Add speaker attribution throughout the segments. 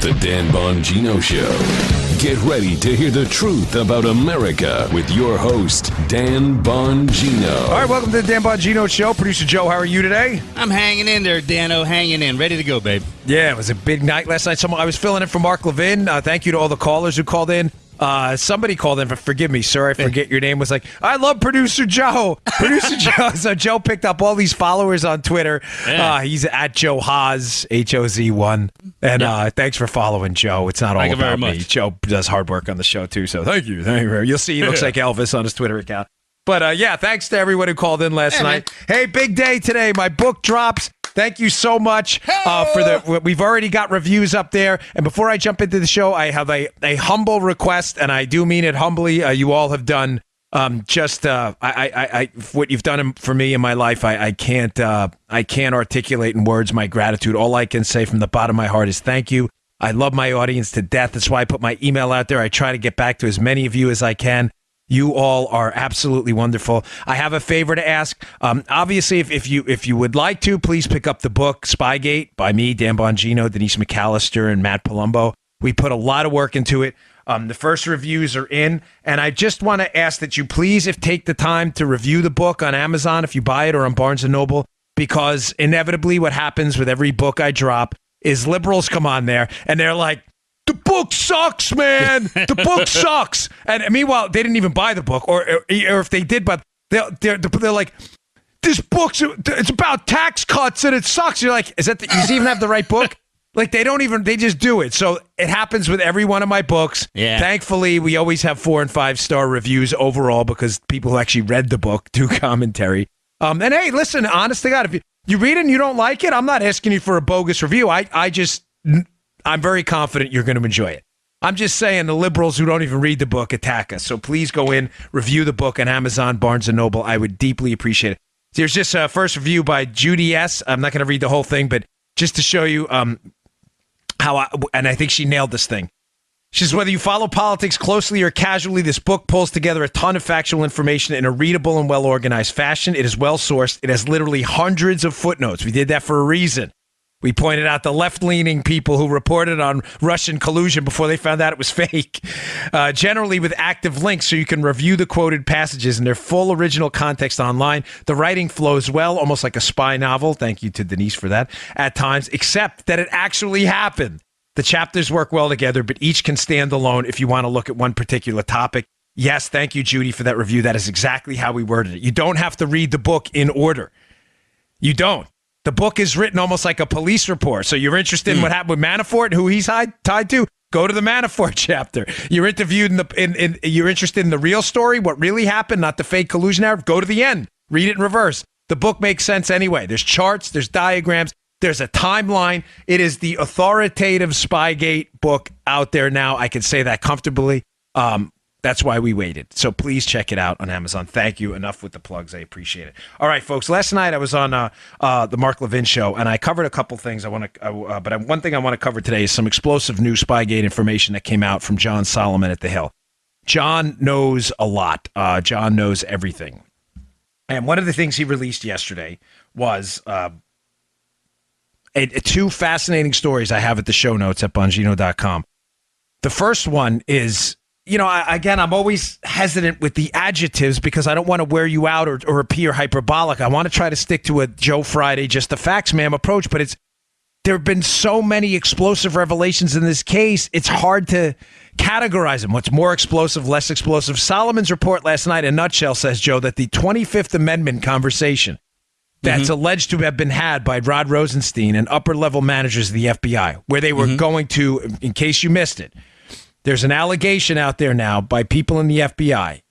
Speaker 1: The Dan Bongino Show. Get ready to hear the truth about America with your host, Dan Bongino.
Speaker 2: All right, welcome to the Dan Bongino Show. Producer Joe, how are you today?
Speaker 3: I'm hanging in there, Dano, hanging in. Ready to go, babe.
Speaker 2: Yeah, it was a big night last night. I was filling in for Mark Levin. Thank you to all the callers who called in. Somebody called in, forgive me, sir, I forget your name, was like, I love Producer Joe. Producer Joe. So Joe picked up all these followers on Twitter. Yeah. He's at Joe Haas, HOZ1. And thanks for following Joe. It's not all about me. Joe does hard work on the show, too. So thank you. You'll see he looks like Elvis on his Twitter account. But thanks to everyone who called in last night. Man. Hey, big day today. My book drops. Thank you so mumuch we've already got reviews up there. And before I jump into the show, I have a humble request, and I do mean it humbly. You all have done what you've done for me in my life. I can't articulate in words my gratitude. All I can say from the bottom of my heart is thank you. I love my audience to death. That's why I put my email out there. I try to get back to as many of you as I can. You all are absolutely wonderful. I have a favor to ask. Obviously, if you would like to, please pick up the book Spygate by me, Dan Bongino, Denise McAllister, and Matt Palumbo. We put a lot of work into it. The first reviews are in, and I just want to ask that you please, take the time to review the book on Amazon if you buy it, or on Barnes & Noble, because inevitably what happens with every book I drop is liberals come on there, and they're like, the book sucks, man. The book sucks. And meanwhile, they didn't even buy the book, or if they did, but they're like, this book's it's about tax cuts and it sucks. You're like, does he even have the right book? Like they just do it. So it happens with every one of my books. Yeah. Thankfully, we always have 4 and 5 star reviews overall because people who actually read the book do commentary. And hey, listen, honest to God, if you read it and you don't like it, I'm not asking you for a bogus review. I'm very confident you're going to enjoy it. I'm just saying the liberals who don't even read the book attack us. So please go in, review the book on Amazon, Barnes & Noble. I would deeply appreciate it. There's just a first review by Judy S. I'm not going to read the whole thing, but just to show you and I think she nailed this thing. She says, whether you follow politics closely or casually, this book pulls together a ton of factual information in a readable and well-organized fashion. It is well-sourced. It has literally hundreds of footnotes. We did that for a reason. We pointed out the left-leaning people who reported on Russian collusion before they found out it was fake, generally with active links so you can review the quoted passages in their full original context online. The writing flows well, almost like a spy novel. Thank you to Denise for that at times, except that it actually happened. The chapters work well together, but each can stand alone if you want to look at one particular topic. Yes, thank you, Judy, for that review. That is exactly how we worded it. You don't have to read the book in order. You don't. The book is written almost like a police report. So you're interested in what happened with Manafort and who he's tied to? Go to the Manafort chapter. You're interviewed you're interested in the real story, what really happened, not the fake collusion narrative? Go to the end. Read it in reverse. The book makes sense anyway. There's charts, there's diagrams, there's a timeline. It is the authoritative Spygate book out there now. I can say that comfortably. That's why we waited. So please check it out on Amazon. Thank you. Enough with the plugs. I appreciate it. All right, folks. Last night I was on the Mark Levin show, and I covered a couple things. But one thing I want to cover today is some explosive new Spygate information that came out from John Solomon at The Hill. John knows a lot. John knows everything. And one of the things he released yesterday was two fascinating stories I have at the show notes at Bongino.com. The first one is, I'm always hesitant with the adjectives because I don't want to wear you out or appear hyperbolic. I want to try to stick to a Joe Friday, just the facts, ma'am approach. But there have been so many explosive revelations in this case, it's hard to categorize them. What's more explosive, less explosive? Solomon's report last night, in a nutshell, says, Joe, that the 25th Amendment conversation that's alleged to have been had by Rod Rosenstein and upper-level managers of the FBI, where they were going to, in case you missed it, there's an allegation out there now by people in the FBI,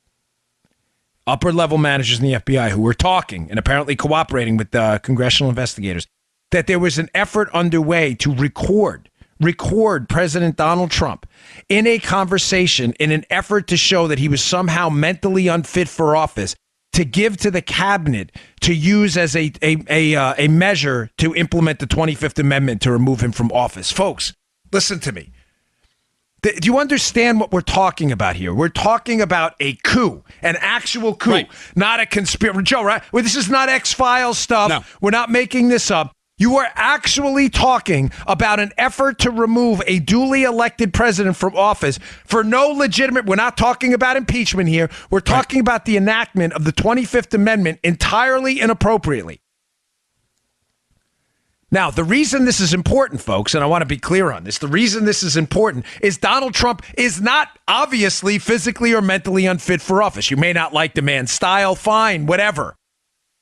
Speaker 2: upper-level managers in the FBI who were talking and apparently cooperating with congressional investigators, that there was an effort underway to record President Donald Trump in a conversation in an effort to show that he was somehow mentally unfit for office, to give to the cabinet to use as a measure to implement the 25th Amendment to remove him from office. Folks, listen to me. Do you understand what we're talking about here? We're talking about a coup, an actual coup, not a conspiracy. Joe, right? Well, this is not X-Files stuff. No. We're not making this up. You are actually talking about an effort to remove a duly elected president from office for no legitimate. We're not talking about impeachment here. We're talking about the enactment of the 25th Amendment entirely inappropriately. Now, the reason this is important, folks, and I want to be clear on this, the reason this is important is Donald Trump is not obviously physically or mentally unfit for office. You may not like the man's style, fine, whatever.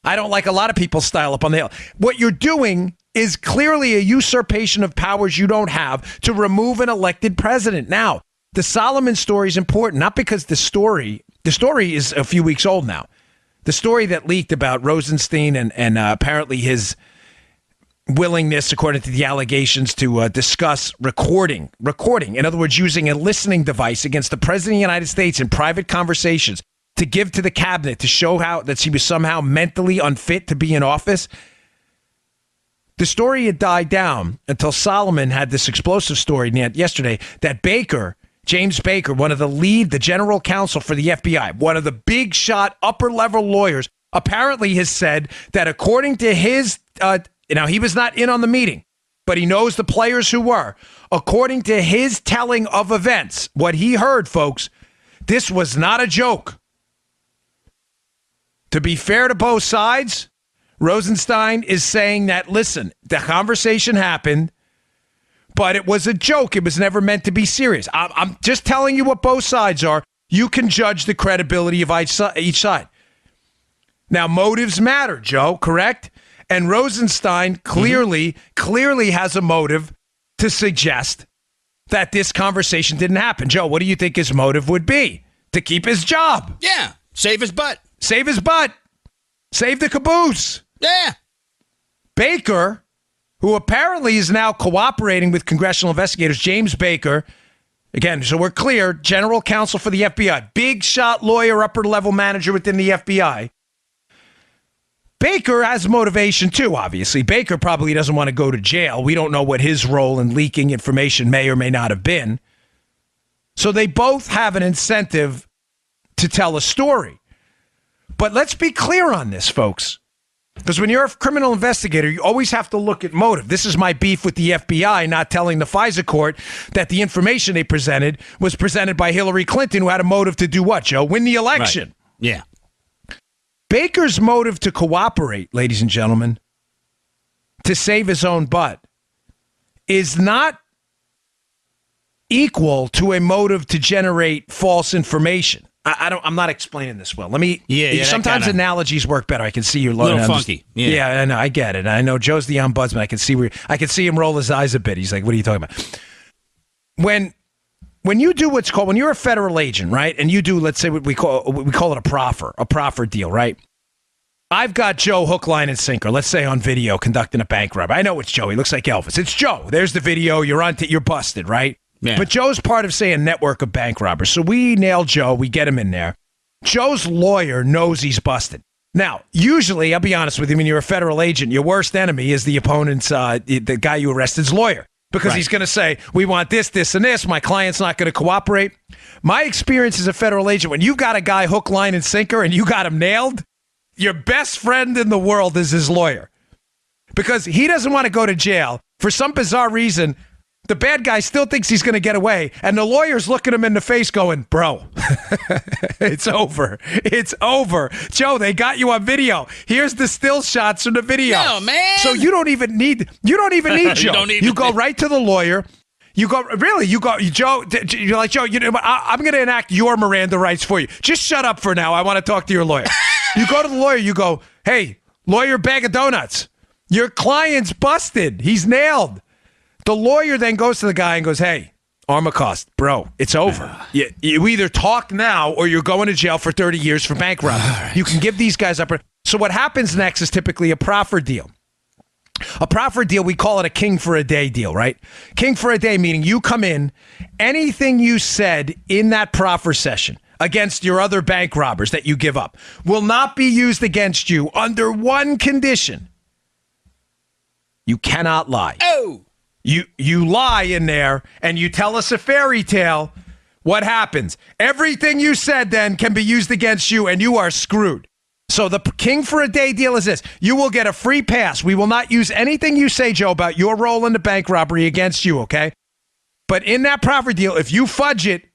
Speaker 2: I don't like a lot of people's style up on the hill. What you're doing is clearly a usurpation of powers you don't have to remove an elected president. Now, the Solomon story is important, not because the story is a few weeks old now. The story that leaked about Rosenstein and apparently his willingness, according to the allegations, to discuss recording. In other words, using a listening device against the president of the United States in private conversations to give to the cabinet to show how that he was somehow mentally unfit to be in office. The story had died down until Solomon had this explosive story yesterday that James Baker, one of the general counsel for the FBI, one of the big shot upper level lawyers, apparently has said that according to his, now he was not in on the meeting, but he knows the players who were. According to his telling of events, what he heard, folks, this was not a joke. To be fair to both sides, Rosenstein is saying that, listen, the conversation happened, but it was a joke. It was never meant to be serious. I'm just telling you what both sides are. You can judge the credibility of each side. Now, motives matter, Joe, correct? And Rosenstein clearly has a motive to suggest that this conversation didn't happen. Joe, what do you think his motive would be? To keep his job.
Speaker 3: Yeah, save his butt.
Speaker 2: Save his butt. Save the caboose.
Speaker 3: Yeah.
Speaker 2: Baker, who apparently is now cooperating with congressional investigators, James Baker, again, so we're clear, general counsel for the FBI, big shot lawyer, upper level manager within the FBI. Baker has motivation too, obviously. Baker probably doesn't want to go to jail. We don't know what his role in leaking information may or may not have been. So they both have an incentive to tell a story. But let's be clear on this, folks. Because when you're a criminal investigator, you always have to look at motive. This is my beef with the FBI not telling the FISA court that the information they presented was presented by Hillary Clinton, who had a motive to do what, Joe? Win the election.
Speaker 3: Right. Yeah.
Speaker 2: Baker's motive to cooperate, ladies and gentlemen, to save his own butt, is not equal to a motive to generate false information. I'm not explaining this well. Let me.
Speaker 3: Yeah.
Speaker 2: Sometimes analogies work better. I can see you're
Speaker 3: a little funky.
Speaker 2: Yeah, I know. I get it. I know Joe's the ombudsman. I can see him roll his eyes a bit. He's like, "What are you talking about?" When you do what's called, when you're a federal agent, right, and you do, let's say what we call it a proffer deal, right? I've got Joe hook, line, and sinker. Let's say on video conducting a bank robbery. I know it's Joe. He looks like Elvis. It's Joe. There's the video. You're busted, right?
Speaker 3: Yeah.
Speaker 2: But Joe's part of, say, a network of bank robbers. So we nail Joe. We get him in there. Joe's lawyer knows he's busted. Now, usually, I'll be honest with you, when you're a federal agent, your worst enemy is the opponent's, the guy you arrested's lawyer. Because he's going to say, we want this, this, and this. My client's not going to cooperate. My experience as a federal agent, when you've got a guy hook, line, and sinker, and you got him nailed, your best friend in the world is his lawyer. Because he doesn't want to go to jail. For some bizarre reason, the bad guy still thinks he's going to get away, and the lawyer's looking him in the face going, bro, it's over. It's over. Joe, they got you on video. Here's the still shots from the video.
Speaker 3: No, man.
Speaker 2: So you don't even need Joe. You go right to the lawyer. Joe, you're like, Joe, I'm going to enact your Miranda rights for you. Just shut up for now. I want to talk to your lawyer. You go to the lawyer. You go, hey, lawyer, bag of donuts. Your client's busted. He's nailed. The lawyer then goes to the guy and goes, hey, Armacost, bro, it's over. You either talk now or you're going to jail for 30 years for bank robbery. Right. You can give these guys up. So what happens next is typically a proffer deal. A proffer deal, we call it a king for a day deal, right? King for a day, meaning you come in, anything you said in that proffer session against your other bank robbers that you give up will not be used against you under one condition. You cannot lie.
Speaker 3: Oh!
Speaker 2: You lie in there and you tell us a fairy tale. What happens? Everything you said then can be used against you and you are screwed. So the king for a day deal is this. You will get a free pass. We will not use anything you say, Joe, about your role in the bank robbery against you, okay? But in that proffer deal, if you fudge it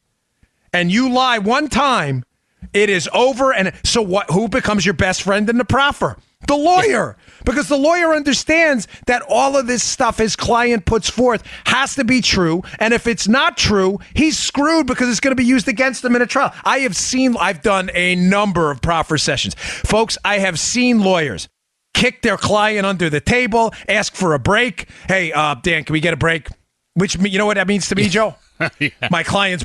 Speaker 2: and you lie one time, it is over. And so what? Who becomes your best friend in the proffer? The lawyer. Because the lawyer understands that all of this stuff his client puts forth has to be true. And if it's not true, he's screwed because it's going to be used against him in a trial. I've done a number of proffer sessions. Folks, I have seen lawyers kick their client under the table, ask for a break. Hey, Dan, can we get a break? Which, you know what that means to me, Joe?
Speaker 3: Yeah.
Speaker 2: My client's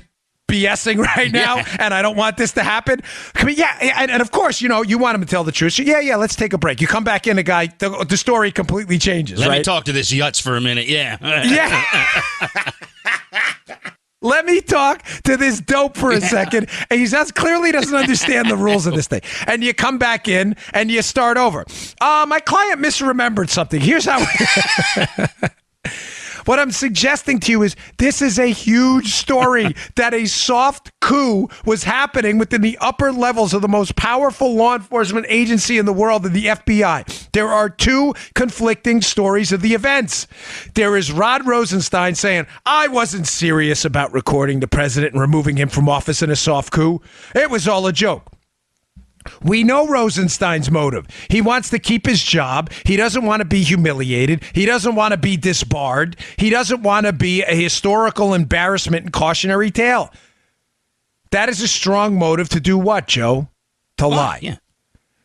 Speaker 2: BSing right now, and I don't want this to happen. And of course, you want him to tell the truth. So let's take a break. You come back in, the story completely changes.
Speaker 3: Let
Speaker 2: right?
Speaker 3: me talk to this Yutz for a minute. Yeah.
Speaker 2: Yeah. Let me talk to this dope for a second. And he clearly doesn't understand the rules of this thing. And you come back in and you start over. My client misremembered something. Here's how. What I'm suggesting to you is this is a huge story that a soft coup was happening within the upper levels of the most powerful law enforcement agency in the world, the FBI. There are two conflicting stories of the events. There is Rod Rosenstein saying, I wasn't serious about recording the president and removing him from office in a soft coup. It was all a joke. We know Rosenstein's motive. He wants to keep his job. He doesn't want to be humiliated. He doesn't want to be disbarred. He doesn't want to be a historical embarrassment and cautionary tale. That is a strong motive to do what, Joe? To lie.
Speaker 3: Yeah.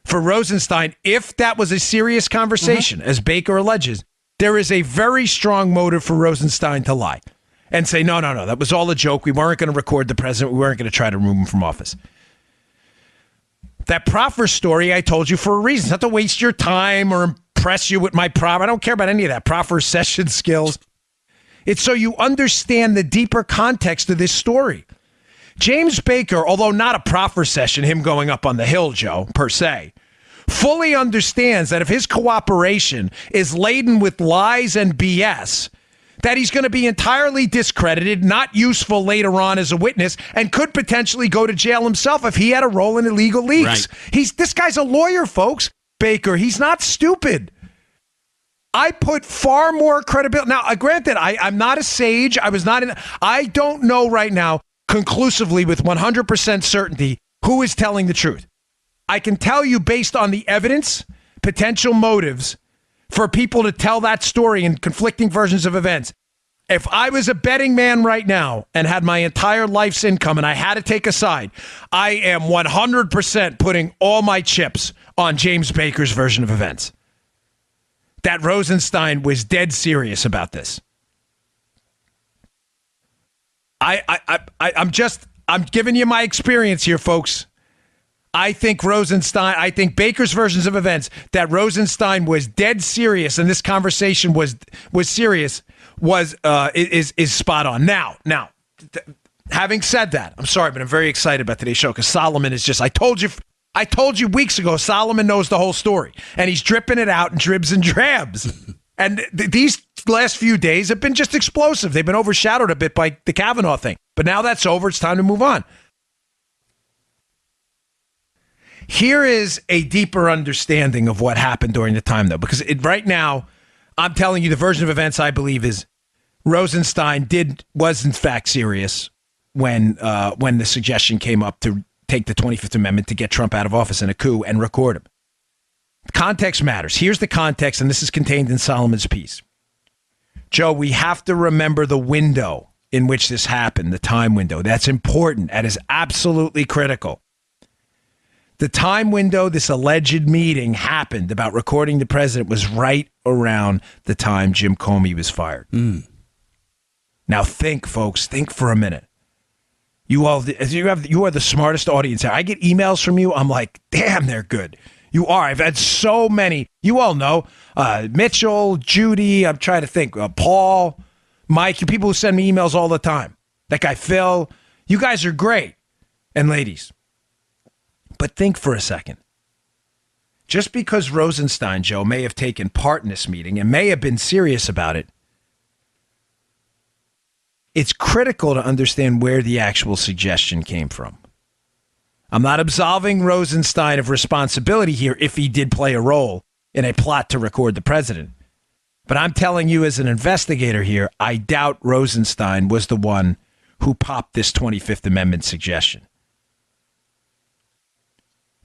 Speaker 2: For Rosenstein, if that was a serious conversation, as Baker alleges, there is a very strong motive for Rosenstein to lie and say, no, that was all a joke. We weren't going to record the president. We weren't going to try to remove him from office. That proffer story I told you for a reason. It's not to waste your time or impress you with my proffer. I don't care about any of that. Proffer session skills. It's so you understand the deeper context of this story. James Baker, although not a proffer session, him going up on the Hill, Joe, per se, fully understands that if his cooperation is laden with lies and BS, that he's going to be entirely discredited, not useful later on as a witness, and could potentially go to jail himself if he had a role in illegal leaks.
Speaker 3: Right.
Speaker 2: This guy's a lawyer, folks. Baker, he's not stupid. I put far more credibility. Now, granted, I'm not a sage. I don't know right now conclusively with 100% certainty who is telling the truth. I can tell you based on the evidence, potential motives, for people to tell that story in conflicting versions of events. If I was a betting man right now and had my entire life's income and I had to take a side, I am 100% putting all my chips on James Baker's version of events. That Rosenstein was dead serious about this. I'm giving you my experience here, folks. I think Baker's versions of events, that Rosenstein was dead serious and this conversation was serious, is spot on. Now, having said that, I'm sorry, but I'm very excited about today's show because Solomon is I told you weeks ago, Solomon knows the whole story and he's dripping it out in dribs and drabs. And these last few days have been just explosive. They've been overshadowed a bit by the Kavanaugh thing, but now that's over. It's time to move on. Here is a deeper understanding of what happened during the time, though, because right now, I'm telling you the version of events I believe is Rosenstein was in fact serious when the suggestion came up to take the 25th Amendment to get Trump out of office in a coup and record him. Context matters. Here's the context, and this is contained in Solomon's piece. Joe, we have to remember the window in which this happened, the time window. That's important. That is absolutely critical. The time window this alleged meeting happened about recording the president was right around the time Jim Comey was fired. Now think, folks, think for a minute. You are the smartest audience here. I get emails from you. I'm like, damn, they're good. You are. I've had so many. You all know Mitchell, Judy. I'm trying to think. Paul, Mike. People who send me emails all the time. That guy Phil. You guys are great, and ladies. But think for a second. Just because Rosenstein, Joe, may have taken part in this meeting and may have been serious about it, it's critical to understand where the actual suggestion came from. I'm not absolving Rosenstein of responsibility here if he did play a role in a plot to record the president. But I'm telling you as an investigator here, I doubt Rosenstein was the one who popped this 25th Amendment suggestion.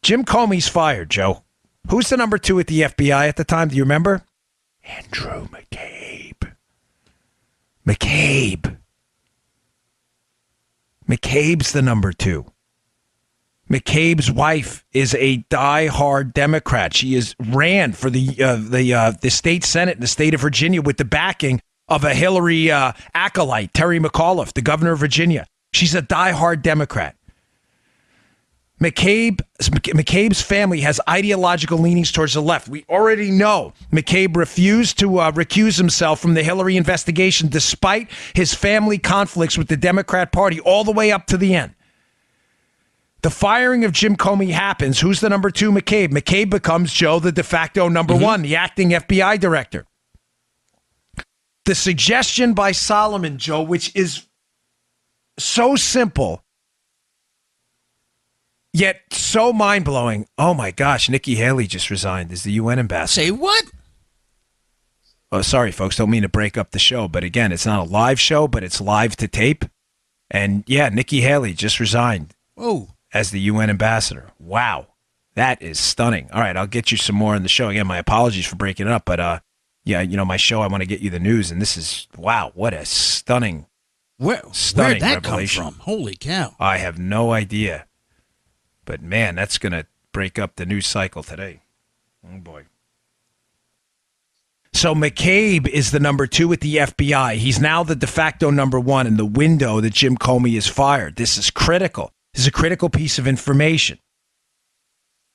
Speaker 2: Jim Comey's fired, Joe. Who's the number 2 at the FBI at the time? Do you remember? Andrew McCabe. McCabe's the number 2. McCabe's wife is a die-hard Democrat. She ran for the state Senate in the state of Virginia with the backing of a Hillary acolyte, Terry McAuliffe, the governor of Virginia. She's a die-hard Democrat. McCabe's family has ideological leanings towards the left. We already know McCabe refused to recuse himself from the Hillary investigation despite his family conflicts with the Democrat Party all the way up to the end. The firing of Jim Comey happens. Who's the number 2? McCabe. McCabe becomes, Joe, the de facto number 1, the acting FBI director. The suggestion by Solomon, Joe, which is so simple, yet so mind-blowing. Oh, my gosh, Nikki Haley just resigned as the UN ambassador.
Speaker 3: Say what?
Speaker 2: Oh, sorry, folks. Don't mean to break up the show. But again, it's not a live show, but it's live to tape. And yeah, Nikki Haley just resigned as the UN ambassador. Wow. That is stunning. All right, I'll get you some more on the show. Again, my apologies for breaking it up. But yeah, my show, I want to get you the news. And this is, wow, what a stunning
Speaker 3: Where'd that
Speaker 2: revelation.
Speaker 3: come from? Holy cow.
Speaker 2: I have no idea. But, man, that's going to break up the news cycle today. Oh, boy. So McCabe is the number 2 at the FBI. He's now the de facto number 1 in the window that Jim Comey is fired. This is critical. This is a critical piece of information.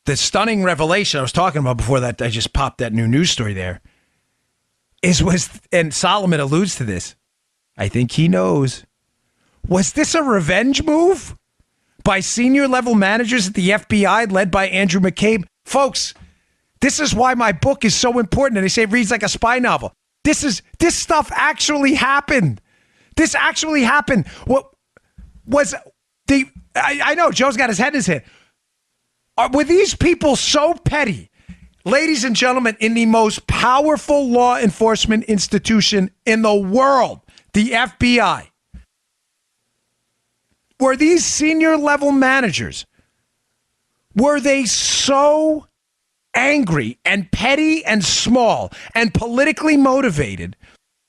Speaker 2: The stunning revelation I was talking about before that, I just popped that new news story there, and Solomon alludes to this. I think he knows. Was this a revenge move by senior level managers at the FBI led by Andrew McCabe? Folks, this is why my book is so important. And they say it reads like a spy novel. This stuff actually happened. This actually happened. What was I know Joe's got his head in his head. Were these people so petty? Ladies and gentlemen, in the most powerful law enforcement institution in the world, the FBI, were these senior level managers, were they so angry and petty and small and politically motivated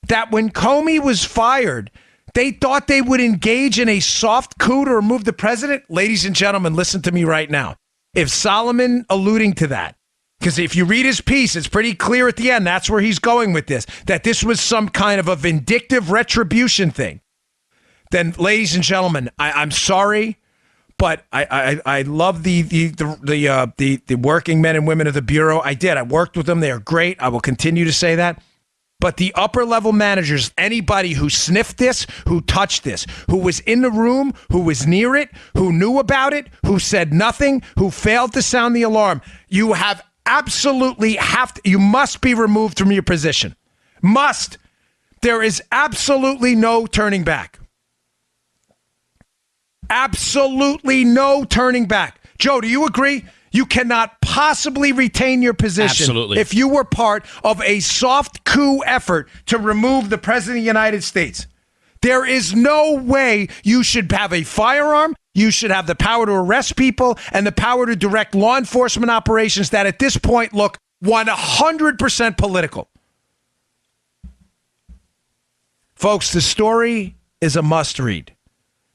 Speaker 2: that when Comey was fired, they thought they would engage in a soft coup to remove the president? Ladies and gentlemen, listen to me right now. If Solomon alluding to that, because if you read his piece, it's pretty clear at the end, that's where he's going with this, that this was some kind of a vindictive retribution thing, then, ladies and gentlemen, I'm sorry, but I love the working men and women of the Bureau. I did. I worked with them. They are great. I will continue to say that. But the upper level managers, anybody who sniffed this, who touched this, who was in the room, who was near it, who knew about it, who said nothing, who failed to sound the alarm, you must be removed from your position. Must. There is absolutely no turning back. Absolutely no turning back. Joe, do you agree? You cannot possibly retain your position
Speaker 3: Absolutely.
Speaker 2: if you were part of a soft coup effort to remove the President of the United States. There is no way you should have a firearm. You should have the power to arrest people and the power to direct law enforcement operations that at this point look 100% political. Folks, the story is a must-read.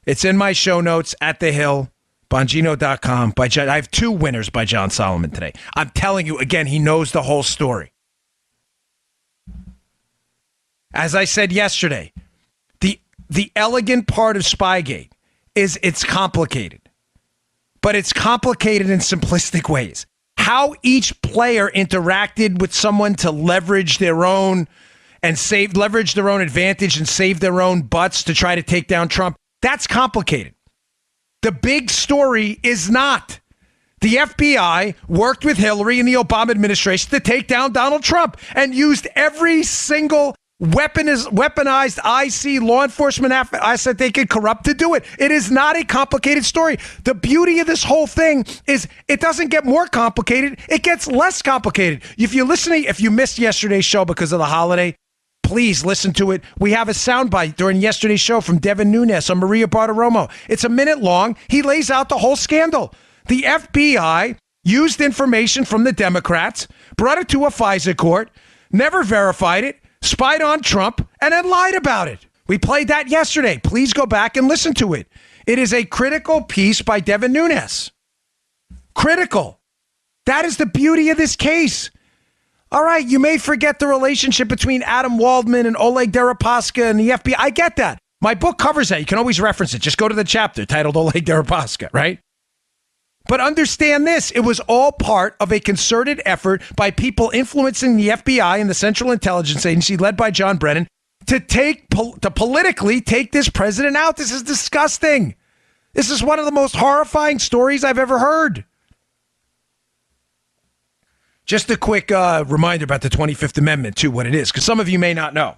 Speaker 2: It's in my show notes at The Hill, Bongino.com. I have 2 winners by John Solomon today. I'm telling you, again, he knows the whole story. As I said yesterday, the elegant part of Spygate is it's complicated. But it's complicated in simplistic ways. How each player interacted with someone to leverage their own advantage and save their own butts to try to take down Trump. That's complicated. The big story is not. The FBI worked with Hillary and the Obama administration to take down Donald Trump and used every single weaponized IC law enforcement asset they could corrupt to do it. It is not a complicated story. The beauty of this whole thing is it doesn't get more complicated. It gets less complicated. If you missed yesterday's show because of the holiday, please listen to it. We have a soundbite during yesterday's show from Devin Nunes on Maria Bartiromo. It's a minute long. He lays out the whole scandal. The FBI used information from the Democrats, brought it to a FISA court, never verified it, spied on Trump, and then lied about it. We played that yesterday. Please go back and listen to it. It is a critical piece by Devin Nunes. Critical. That is the beauty of this case. All right, you may forget the relationship between Adam Waldman and Oleg Deripaska and the FBI. I get that. My book covers that. You can always reference it. Just go to the chapter titled Oleg Deripaska, right? But understand this, it was all part of a concerted effort by people influencing the FBI and the Central Intelligence Agency led by John Brennan to politically take this president out. This is disgusting. This is one of the most horrifying stories I've ever heard. Just a quick reminder about the 25th Amendment, too, what it is, because some of you may not know.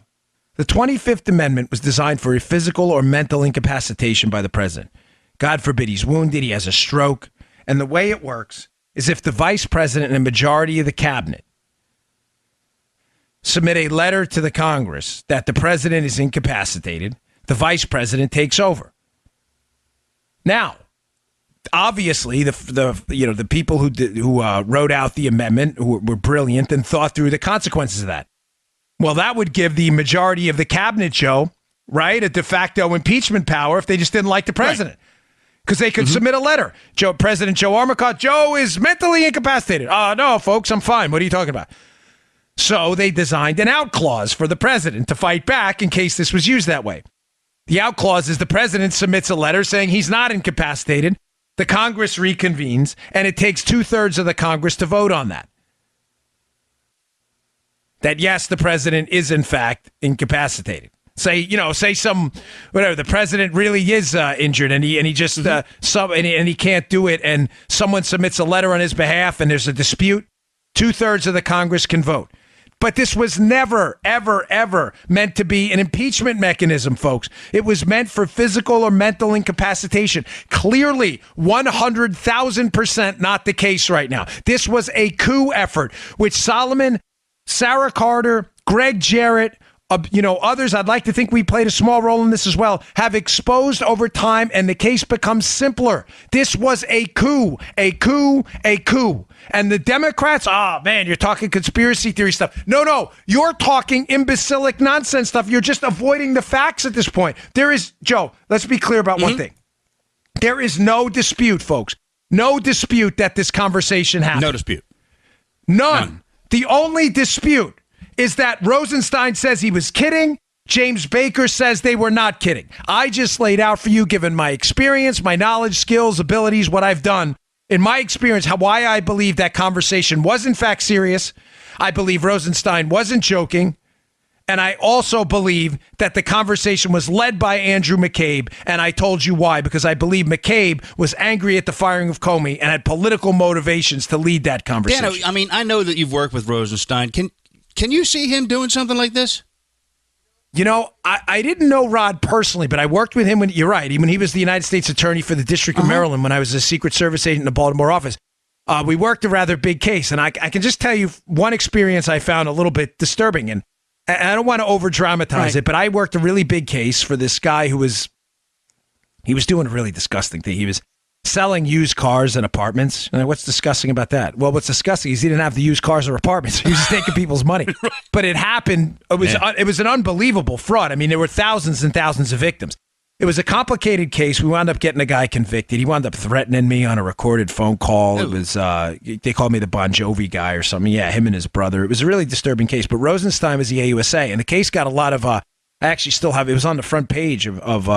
Speaker 2: The 25th Amendment was designed for a physical or mental incapacitation by the president. God forbid he's wounded, he has a stroke. And the way it works is if the vice president and a majority of the cabinet submit a letter to the Congress that the president is incapacitated, the vice president takes over. Now, obviously, the people who wrote out the amendment were brilliant and thought through the consequences of that. Well, that would give the majority of the cabinet, Joe, right, a de facto impeachment power if they just didn't like the president. Right. Because they could submit a letter. President Joe Armacost, Joe is mentally incapacitated. No, folks, I'm fine. What are you talking about? So they designed an out clause for the president to fight back in case this was used that way. The out clause is the president submits a letter saying he's not incapacitated. The Congress reconvenes, and it takes 2/3 of the Congress to vote on that. That, yes, the president is, in fact, incapacitated. Say the president really is injured and he just and he can't do it, and someone submits a letter on his behalf and there's a dispute. 2/3 of the Congress can vote. But this was never, ever, ever meant to be an impeachment mechanism, folks. It was meant for physical or mental incapacitation. Clearly, 100,000% not the case right now. This was a coup effort, which Solomon, Sarah Carter, Greg Jarrett, others, I'd like to think we played a small role in this as well, have exposed over time, and the case becomes simpler. This was a coup, a coup, a coup. And the Democrats, you're talking conspiracy theory stuff. No, you're talking imbecilic nonsense stuff. You're just avoiding the facts at this point. Joe, let's be clear about one thing. There is no dispute, folks. No dispute that this conversation happened.
Speaker 3: No dispute.
Speaker 2: None. The only dispute is that Rosenstein says he was kidding. James Baker says they were not kidding. I just laid out for you, given my experience, my knowledge, skills, abilities, what I've done, in my experience, why I believe that conversation was in fact serious. I believe Rosenstein wasn't joking. And I also believe that the conversation was led by Andrew McCabe, and I told you why, because I believe McCabe was angry at the firing of Comey and had political motivations to lead that conversation.
Speaker 3: Dan, I know that you've worked with Rosenstein. Can you see him doing something like this?
Speaker 2: I didn't know Rod personally, but I worked with him when he was the United States Attorney for the District of Maryland when I was a Secret Service agent in the Baltimore office. We worked a rather big case, and I can just tell you one experience I found a little bit disturbing, and I don't want to over-dramatize it, but I worked a really big case for this guy who was doing a really disgusting thing. He was selling used cars and apartments. And what's disgusting about that? Well, what's disgusting is he didn't have the used cars or apartments. He was just taking people's money. But it happened. It was an unbelievable fraud. I mean, there were thousands and thousands of victims. It was a complicated case. We wound up getting a guy convicted. He wound up threatening me on a recorded phone call. It was they called me the Bon Jovi guy or something. Yeah, him and his brother. It was a really disturbing case. But Rosenstein was the AUSA, and the case got a lot of. I actually still have. It was on the front page of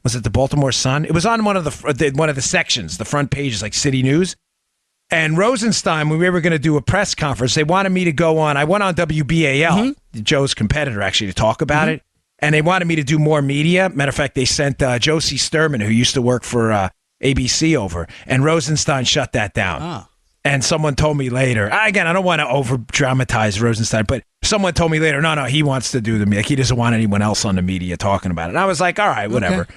Speaker 2: was it the Baltimore Sun? It was on one of the sections. The front page is like City News. And Rosenstein, when we were going to do a press conference, they wanted me to go on. I went on WBAL, Joe's competitor, actually, to talk about it. And they wanted me to do more media. Matter of fact, they sent Josie Sturman, who used to work for ABC, over. And Rosenstein shut that down. And someone told me later, again, I don't want to over dramatize Rosenstein, but someone told me later, no, he wants to do the media. Like, he doesn't want anyone else on the media talking about it. And I was like, all right, whatever,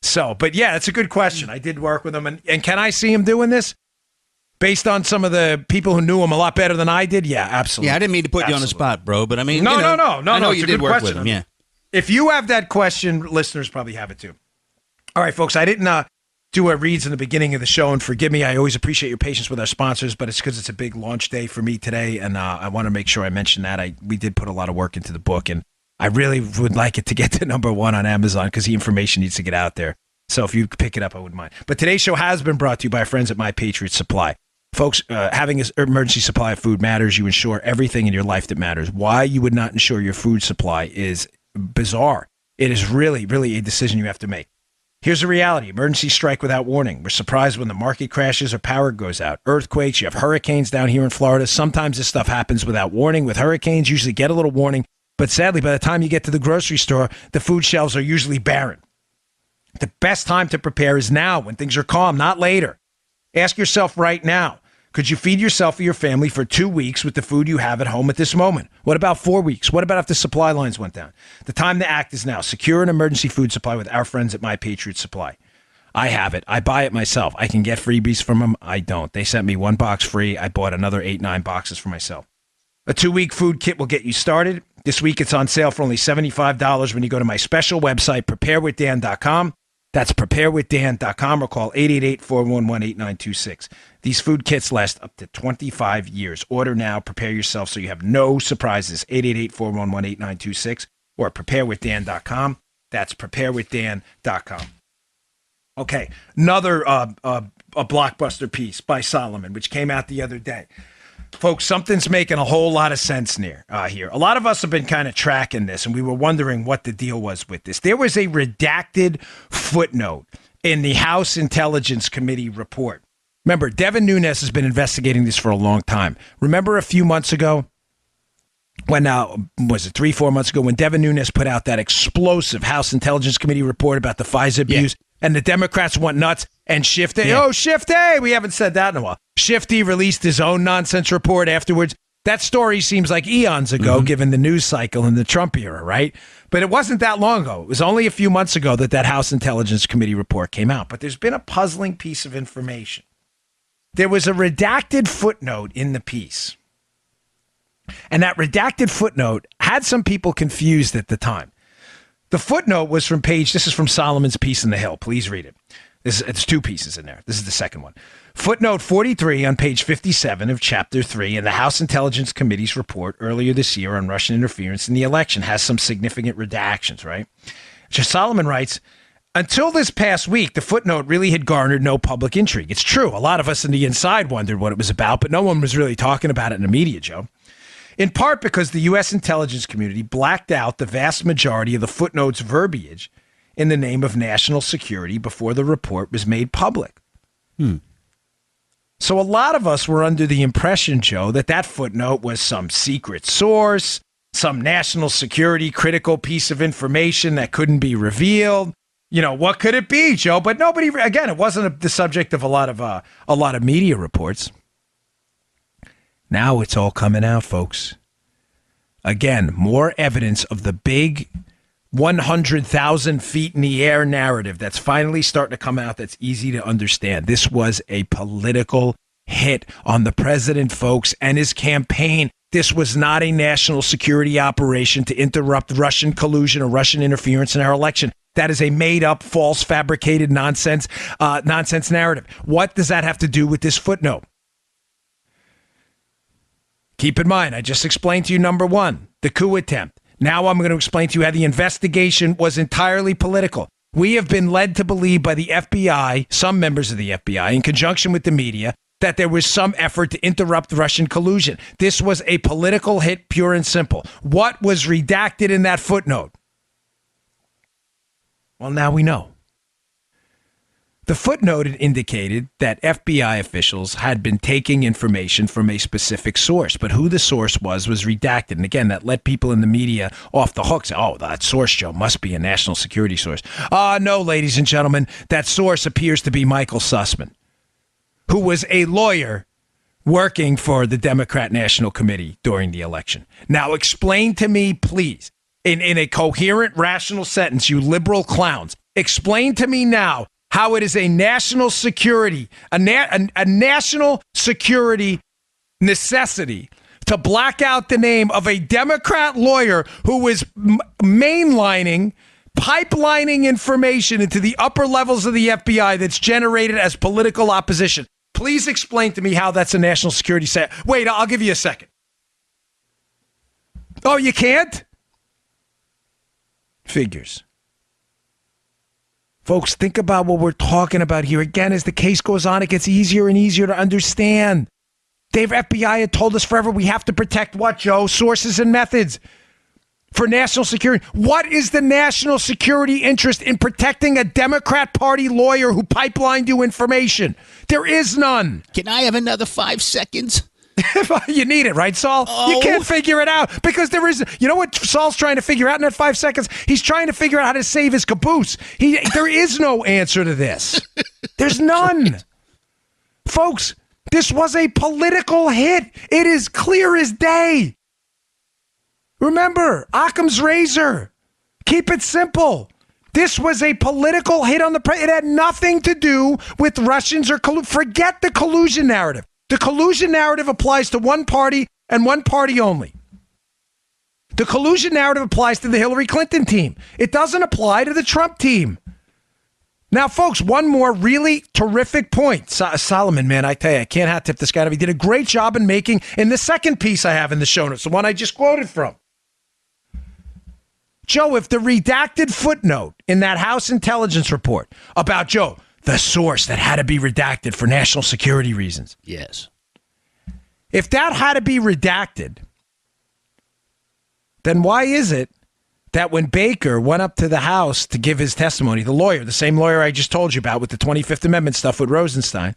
Speaker 2: So, but yeah, it's a good question. I did work with him. And can I see him doing this? Based on some of the people who knew him a lot better than I did? Yeah, absolutely.
Speaker 3: Yeah, I didn't mean to put you on the spot, bro, but I mean,
Speaker 2: No.
Speaker 3: I know you
Speaker 2: it's a
Speaker 3: did
Speaker 2: good
Speaker 3: work
Speaker 2: question.
Speaker 3: with him, yeah.
Speaker 2: If you have that question, listeners probably have it too. All right, folks, I didn't do a reads in the beginning of the show, and forgive me, I always appreciate your patience with our sponsors, but it's because it's a big launch day for me today, and I want to make sure I mention that. We did put a lot of work into the book, and I really would like it to get to #1 on Amazon because the information needs to get out there. So if you could pick it up, I wouldn't mind. But today's show has been brought to you by our friends at My Patriot Supply. Folks, having an emergency supply of food matters. You ensure everything in your life that matters. Why you would not ensure your food supply is bizarre. It is really, really a decision you have to make. Here's the reality. Emergencies strike without warning. We're surprised when the market crashes or power goes out. Earthquakes, you have hurricanes down here in Florida. Sometimes this stuff happens without warning. With hurricanes, you usually get a little warning. But sadly, by the time you get to the grocery store, the food shelves are usually barren. The best time to prepare is now when things are calm, not later. Ask yourself right now, could you feed yourself or your family for 2 weeks with the food you have at home at this moment? What about 4 weeks? What about if the supply lines went down? The time to act is now. Secure an emergency food supply with our friends at My Patriot Supply. I have it. I buy it myself. I can get freebies from them. I don't. They sent me 1 box free. I bought another 8-9 boxes for myself. A 2-week food kit will get you started. This week it's on sale for only $75 when you go to my special website, preparewithdan.com. That's preparewithdan.com or call 888-411-8926. These food kits last up to 25 years. Order now. Prepare yourself so you have no surprises. 888-411-8926 or preparewithdan.com. That's preparewithdan.com. Okay, another a blockbuster piece by Solomon, which came out the other day. Folks, something's making a whole lot of sense here. A lot of us have been kind of tracking this, and we were wondering what the deal was with this. There was a redacted footnote in the House Intelligence Committee report. Remember, Devin Nunes has been investigating this for a long time. Remember a few months ago when, was it 3-4 months ago, when Devin Nunes put out that explosive House Intelligence Committee report about the FISA abuse, and the Democrats went nuts, and Shifty, we haven't said that in a while. Shifty released his own nonsense report afterwards. That story seems like eons ago, given the news cycle in the Trump era, right? But it wasn't that long ago. It was only a few months ago that House Intelligence Committee report came out. But there's been a puzzling piece of information. There was a redacted footnote in the piece. And that redacted footnote had some people confused at the time. The footnote was this is from Solomon's piece in The Hill. Please read it. It's 2 pieces in there. This is the second one. Footnote 43 on page 57 of Chapter 3 in the House Intelligence Committee's report earlier this year on Russian interference in the election has some significant redactions, right? Solomon writes, until this past week, the footnote really had garnered no public intrigue. It's true. A lot of us in the inside wondered what it was about, but no one was really talking about it in the media, Joe. In part because the U.S. intelligence community blacked out the vast majority of the footnote's verbiage in the name of national security before the report was made public. So a lot of us were under the impression, Joe, that footnote was some secret source, some national security critical piece of information that couldn't be revealed. What could it be, Joe? But nobody, again, it wasn't the subject of a lot of media reports. Now it's all coming out, folks. Again, more evidence of the big 100,000 feet in the air narrative that's finally starting to come out that's easy to understand. This was a political hit on the president, folks, and his campaign. This was not a national security operation to interrupt Russian collusion or Russian interference in our election. That is a made-up, false, fabricated nonsense narrative. What does that have to do with this footnote? Keep in mind, I just explained to you, number one, the coup attempt. Now I'm going to explain to you how the investigation was entirely political. We have been led to believe by the FBI, some members of the FBI, in conjunction with the media, that there was some effort to interrupt Russian collusion. This was a political hit, pure and simple. What was redacted in that footnote? Well, now we know. The footnote indicated that FBI officials had been taking information from a specific source, but who the source was redacted. And again, that let people in the media off the hook. Say, oh, that source, Joe, must be a national security source. No, ladies and gentlemen, that source appears to be Michael Sussman, who was a lawyer working for the Democrat National Committee during the election. Now, explain to me, please, in a coherent, rational sentence, you liberal clowns, explain to me now how it is a national security, a national security necessity to black out the name of a Democrat lawyer who was pipelining information into the upper levels of the FBI that's generated as political opposition. Please explain to me how that's a national security set. Wait, I'll give you a second. Oh, you can't? Figures. Folks, think about what we're talking about here. Again, as the case goes on, it gets easier and easier to understand. Dave, FBI had told us forever we have to protect what, Joe? Sources and methods for national security. What is the national security interest in protecting a Democrat Party lawyer who pipelined you information? There is none.
Speaker 3: Can I have another 5 seconds?
Speaker 2: You need it, right, Saul?
Speaker 3: Oh.
Speaker 2: You can't figure it out because there is. You know what Saul's trying to figure out in that 5 seconds? He's trying to figure out how to save his caboose. There is no answer to this. There's none. Folks, this was a political hit. It is clear as day. Remember, Occam's razor. Keep it simple. This was a political hit on the president. It had nothing to do with Russians or forget the collusion narrative. The collusion narrative applies to one party and one party only. The collusion narrative applies to the Hillary Clinton team. It doesn't apply to the Trump team. Now, folks, one more really terrific point. Solomon, man, I tell you, I can't hat tip this guy. He did a great job in making, in the second piece I have in the show notes, the one I just quoted from. Joe, if the redacted footnote in that House intelligence report about Joe, the source that had to be redacted for national security reasons.
Speaker 3: Yes.
Speaker 2: If that had to be redacted, then why is it that when Baker went up to the House to give his testimony, the lawyer, the same lawyer I just told you about with the 25th Amendment stuff with Rosenstein,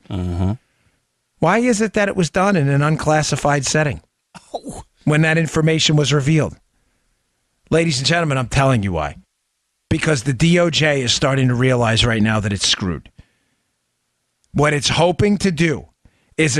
Speaker 2: why is it that it was done in an unclassified setting when that information was revealed? Ladies and gentlemen, I'm telling you why. Because the DOJ is starting to realize right now that it's screwed. What it's hoping to do is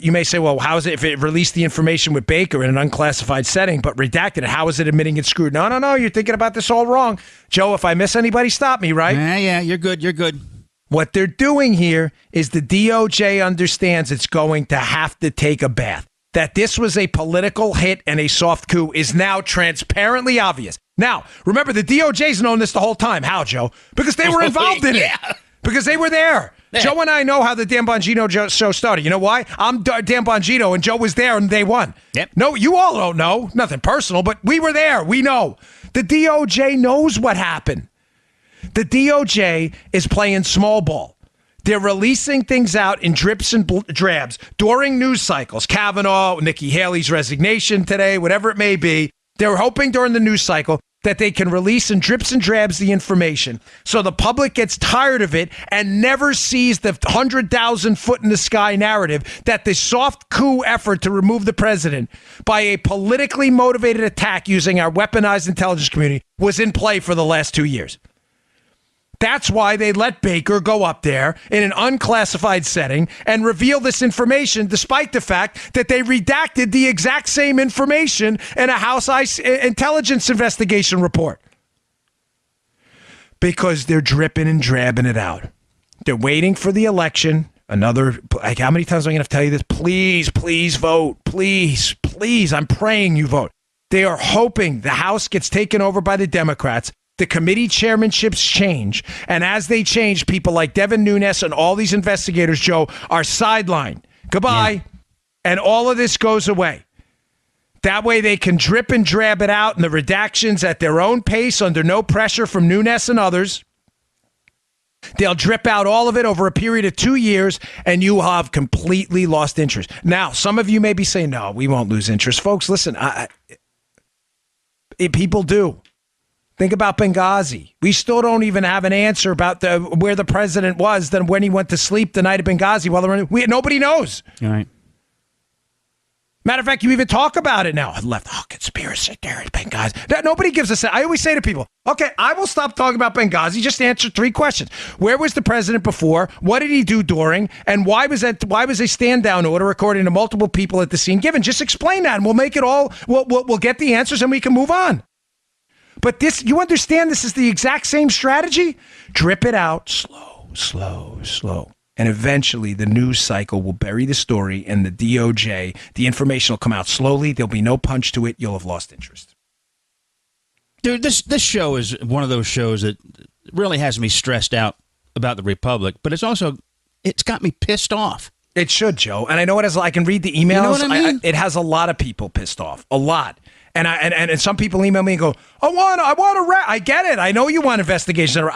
Speaker 2: you may say, well, how is it if it released the information with Baker in an unclassified setting but redacted it? How is it admitting it's screwed? No, you're thinking about this all wrong. Joe, if I miss anybody, stop me, right?
Speaker 3: Yeah, you're good.
Speaker 2: What they're doing here is the DOJ understands it's going to have to take a bath. That this was a political hit and a soft coup is now transparently obvious. Now, remember, the DOJ's known this the whole time. How, Joe? Because they were involved in it. Because they were there. Yeah. Joe and I know how the Dan Bongino show started. You know why? I'm Dan Bongino, and Joe was there on day one.
Speaker 3: Yep.
Speaker 2: No, you all don't know. Nothing personal, but we were there. We know. The DOJ knows what happened. The DOJ is playing small ball. They're releasing things out in drips and drabs during news cycles. Kavanaugh, Nikki Haley's resignation today, whatever it may be. They're hoping during the news cycle that they can release in drips and drabs the information so the public gets tired of it and never sees the 100,000 foot in the sky narrative that the soft coup effort to remove the president by a politically motivated attack using our weaponized intelligence community was in play for the last 2 years. That's why they let Baker go up there in an unclassified setting and reveal this information, despite the fact that they redacted the exact same information in a House intelligence investigation report. Because they're dripping and drabbing it out. They're waiting for the election. How many times am I going to have to tell you this? Please vote. Please. I'm praying you vote. They are hoping the House gets taken over by the Democrats. The committee chairmanships change, and as they change, people like Devin Nunes and all these investigators, Joe, are sidelined. Goodbye. Yeah. And all of this goes away. That way they can drip and drab it out in the redactions at their own pace under no pressure from Nunes and others. They'll drip out all of it over a period of 2 years, and you have completely lost interest. Now, some of you may be saying, no, we won't lose interest. Folks, listen, people do. Think about Benghazi. We still don't even have an answer about where the president was than when he went to sleep the night of Benghazi. Nobody knows.
Speaker 3: All right.
Speaker 2: Matter of fact, you even talk about it now. Left, conspiracy theories, Benghazi. Nobody gives us that. I always say to people, okay, I will stop talking about Benghazi. Just answer 3 questions. Where was the president before? What did he do during? And why was a stand down order according to multiple people at the scene given? Just explain that, and we'll make it all. We'll get the answers, and we can move on. But this, you understand, this is the exact same strategy. Drip it out, slow. And eventually the news cycle will bury the story, and the DOJ, the information will come out slowly. There'll be no punch to it. You'll have lost interest.
Speaker 3: Dude, this show is one of those shows that really has me stressed out about the Republic, but it's got me pissed off.
Speaker 2: It should, Joe. And I know I can read the emails.
Speaker 3: You know what I mean?
Speaker 2: It has a lot of people pissed off. A lot. And some people email me and go, I get it. I know you want investigations.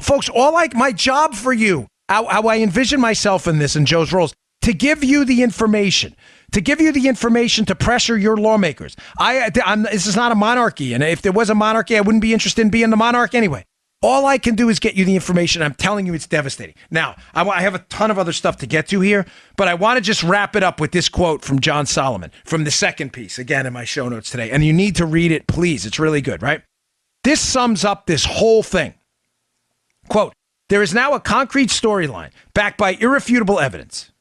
Speaker 2: Folks, my job for you, how I envision myself in this and Joe's roles, to give you the information, to pressure your lawmakers. This is not a monarchy. And if there was a monarchy, I wouldn't be interested in being the monarch anyway. All I can do is get you the information. I'm telling you, it's devastating. Now, I have a ton of other stuff to get to here, but I want to just wrap it up with this quote from John Solomon from the second piece, again, in my show notes today. And you need to read it, please. It's really good, right? This sums up this whole thing. Quote, there is now a concrete storyline backed by irrefutable evidence.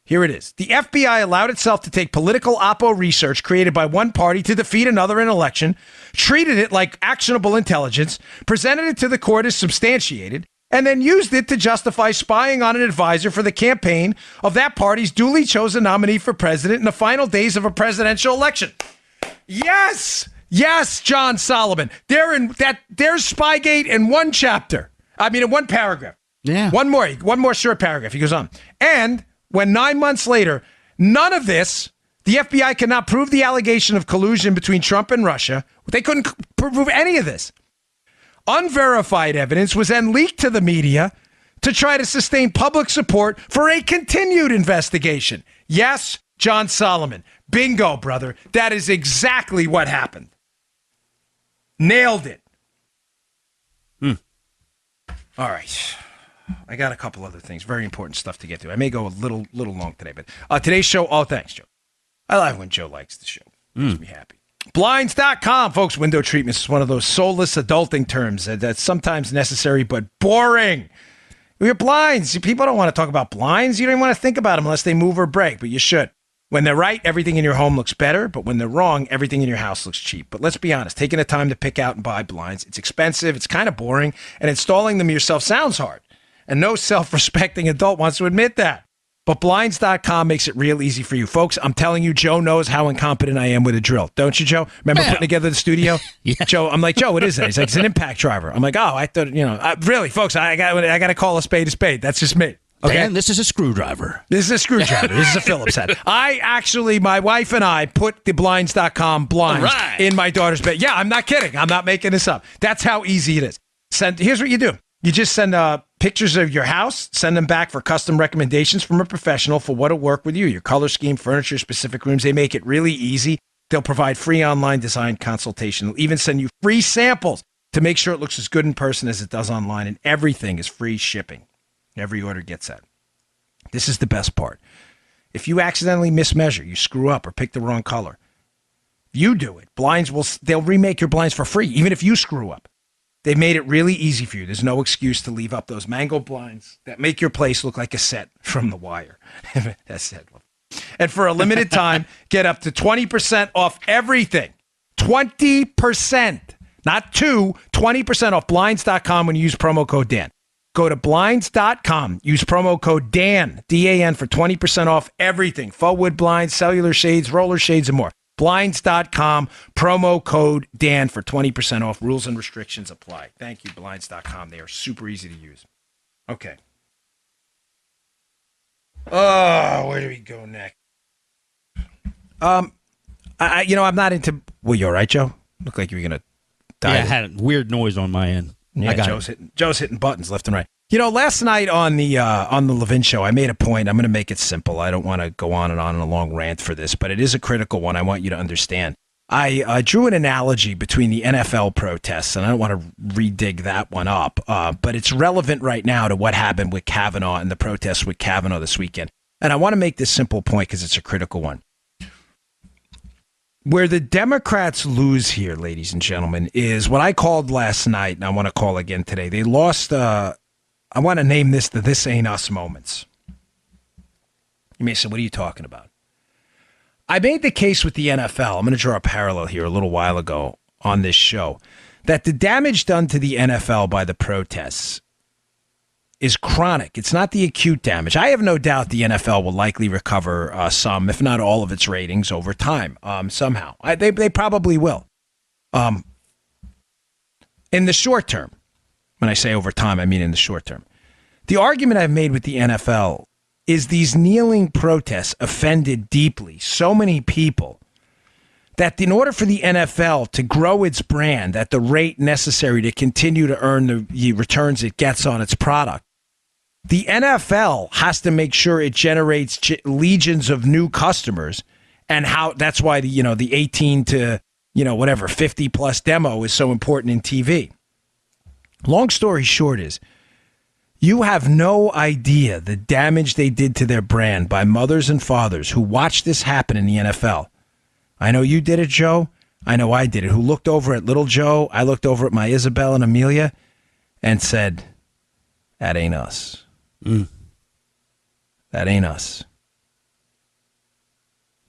Speaker 2: Here it is. The FBI allowed itself to take political oppo research created by one party to defeat another in an election, treated it like actionable intelligence, presented it to the court as substantiated, and then used it to justify spying on an advisor for the campaign of that party's duly chosen nominee for president in the final days of a presidential election. Yes, John Solomon. There's Spygate in one chapter. In one paragraph.
Speaker 3: Yeah.
Speaker 2: One more short paragraph. He goes on. And when 9 months later, none of this, the FBI cannot prove the allegation of collusion between Trump and Russia. They couldn't prove any of this. Unverified evidence was then leaked to the media to try to sustain public support for a continued investigation. Yes, John Solomon. Bingo, brother. That is exactly what happened. Nailed it. All right. I got a couple other things, very important stuff to get to. I may go a little long today, but today's show, thanks, Joe. I love when Joe likes the show. Makes me happy. Blinds.com, folks. Window treatments is one of those soulless adulting terms that's sometimes necessary but boring. Your blinds. People don't want to talk about blinds. You don't even want to think about them unless they move or break, but you should. When they're right, everything in your home looks better, but when they're wrong, everything in your house looks cheap. But let's be honest, taking the time to pick out and buy blinds, it's expensive, it's kind of boring, and installing them yourself sounds hard. And no self-respecting adult wants to admit that. But Blinds.com makes it real easy for you. Folks, I'm telling you, Joe knows how incompetent I am with a drill. Don't you, Joe? Remember putting together the studio?
Speaker 3: Yeah.
Speaker 2: Joe, I'm like, Joe, what is that? He's like, it's an impact driver. I'm like, I thought, really, folks, I got to call a spade a spade. That's just me. Okay?
Speaker 3: Dan, this is a screwdriver.
Speaker 2: This is a screwdriver. This is a Phillips head. My wife and I put the Blinds.com blinds in my daughter's bed. Yeah, I'm not kidding. I'm not making this up. That's how easy it is. Here's what you do. You just send pictures of your house, send them back for custom recommendations from a professional for what'll work with you, your color scheme, furniture, specific rooms. They make it really easy. They'll provide free online design consultation. They'll even send you free samples to make sure it looks as good in person as it does online, and everything is free shipping. Every order gets that. This is the best part. If you accidentally mismeasure, you screw up or pick the wrong color, you do it. They'll remake your blinds for free, even if you screw up. They made it really easy for you. There's no excuse to leave up those mango blinds that make your place look like a set from The Wire. That's it. And for a limited time, get up to 20% off everything. 20%. Not 20% off Blinds.com when you use promo code Dan. Go to Blinds.com. Use promo code Dan, D-A-N, for 20% off everything. Faux wood blinds, cellular shades, roller shades, and more. Blinds.com, promo code Dan for 20% off. Rules and restrictions apply. Thank you, Blinds.com. They are super easy to use. Okay. Oh, where do we go next? I'm not into... Well, you all right, Joe? Looked like you were going to die.
Speaker 3: Yeah, I had a weird noise on my end.
Speaker 2: Yeah, Joe's hitting buttons left and right. Last night on the Levin show, I made a point. I'm going to make it simple. I don't want to go on in a long rant for this, but it is a critical one. I want you to understand. I drew an analogy between the NFL protests, and I don't want to redig that one up, but it's relevant right now to what happened with Kavanaugh and the protests with Kavanaugh this weekend. And I want to make this simple point because it's a critical one. Where the Democrats lose here, ladies and gentlemen, is what I called last night, and I want to call again today. They lost, I want to name this the "This Ain't Us" moments. You may say, what are you talking about? I made the case with the NFL. I'm going to draw a parallel here a little while ago on this show, that the damage done to the NFL by the protests is chronic. It's not the acute damage. I have no doubt the NFL will likely recover some, if not all of its ratings over time somehow. They probably will. In the short term, when I say over time, I mean in the short term. The argument I've made with the NFL is these kneeling protests offended deeply so many people that in order for the NFL to grow its brand at the rate necessary to continue to earn the returns it gets on its product, the NFL has to make sure it generates legions of new customers, and that's why the 18 to 50 plus demo is so important in TV. Long story short is, you have no idea the damage they did to their brand by mothers and fathers who watched this happen in the NFL. I know you did it, Joe. I know I did it. Who looked over at little Joe? I looked over at my Isabel and Amelia and said, "That ain't us. That ain't us."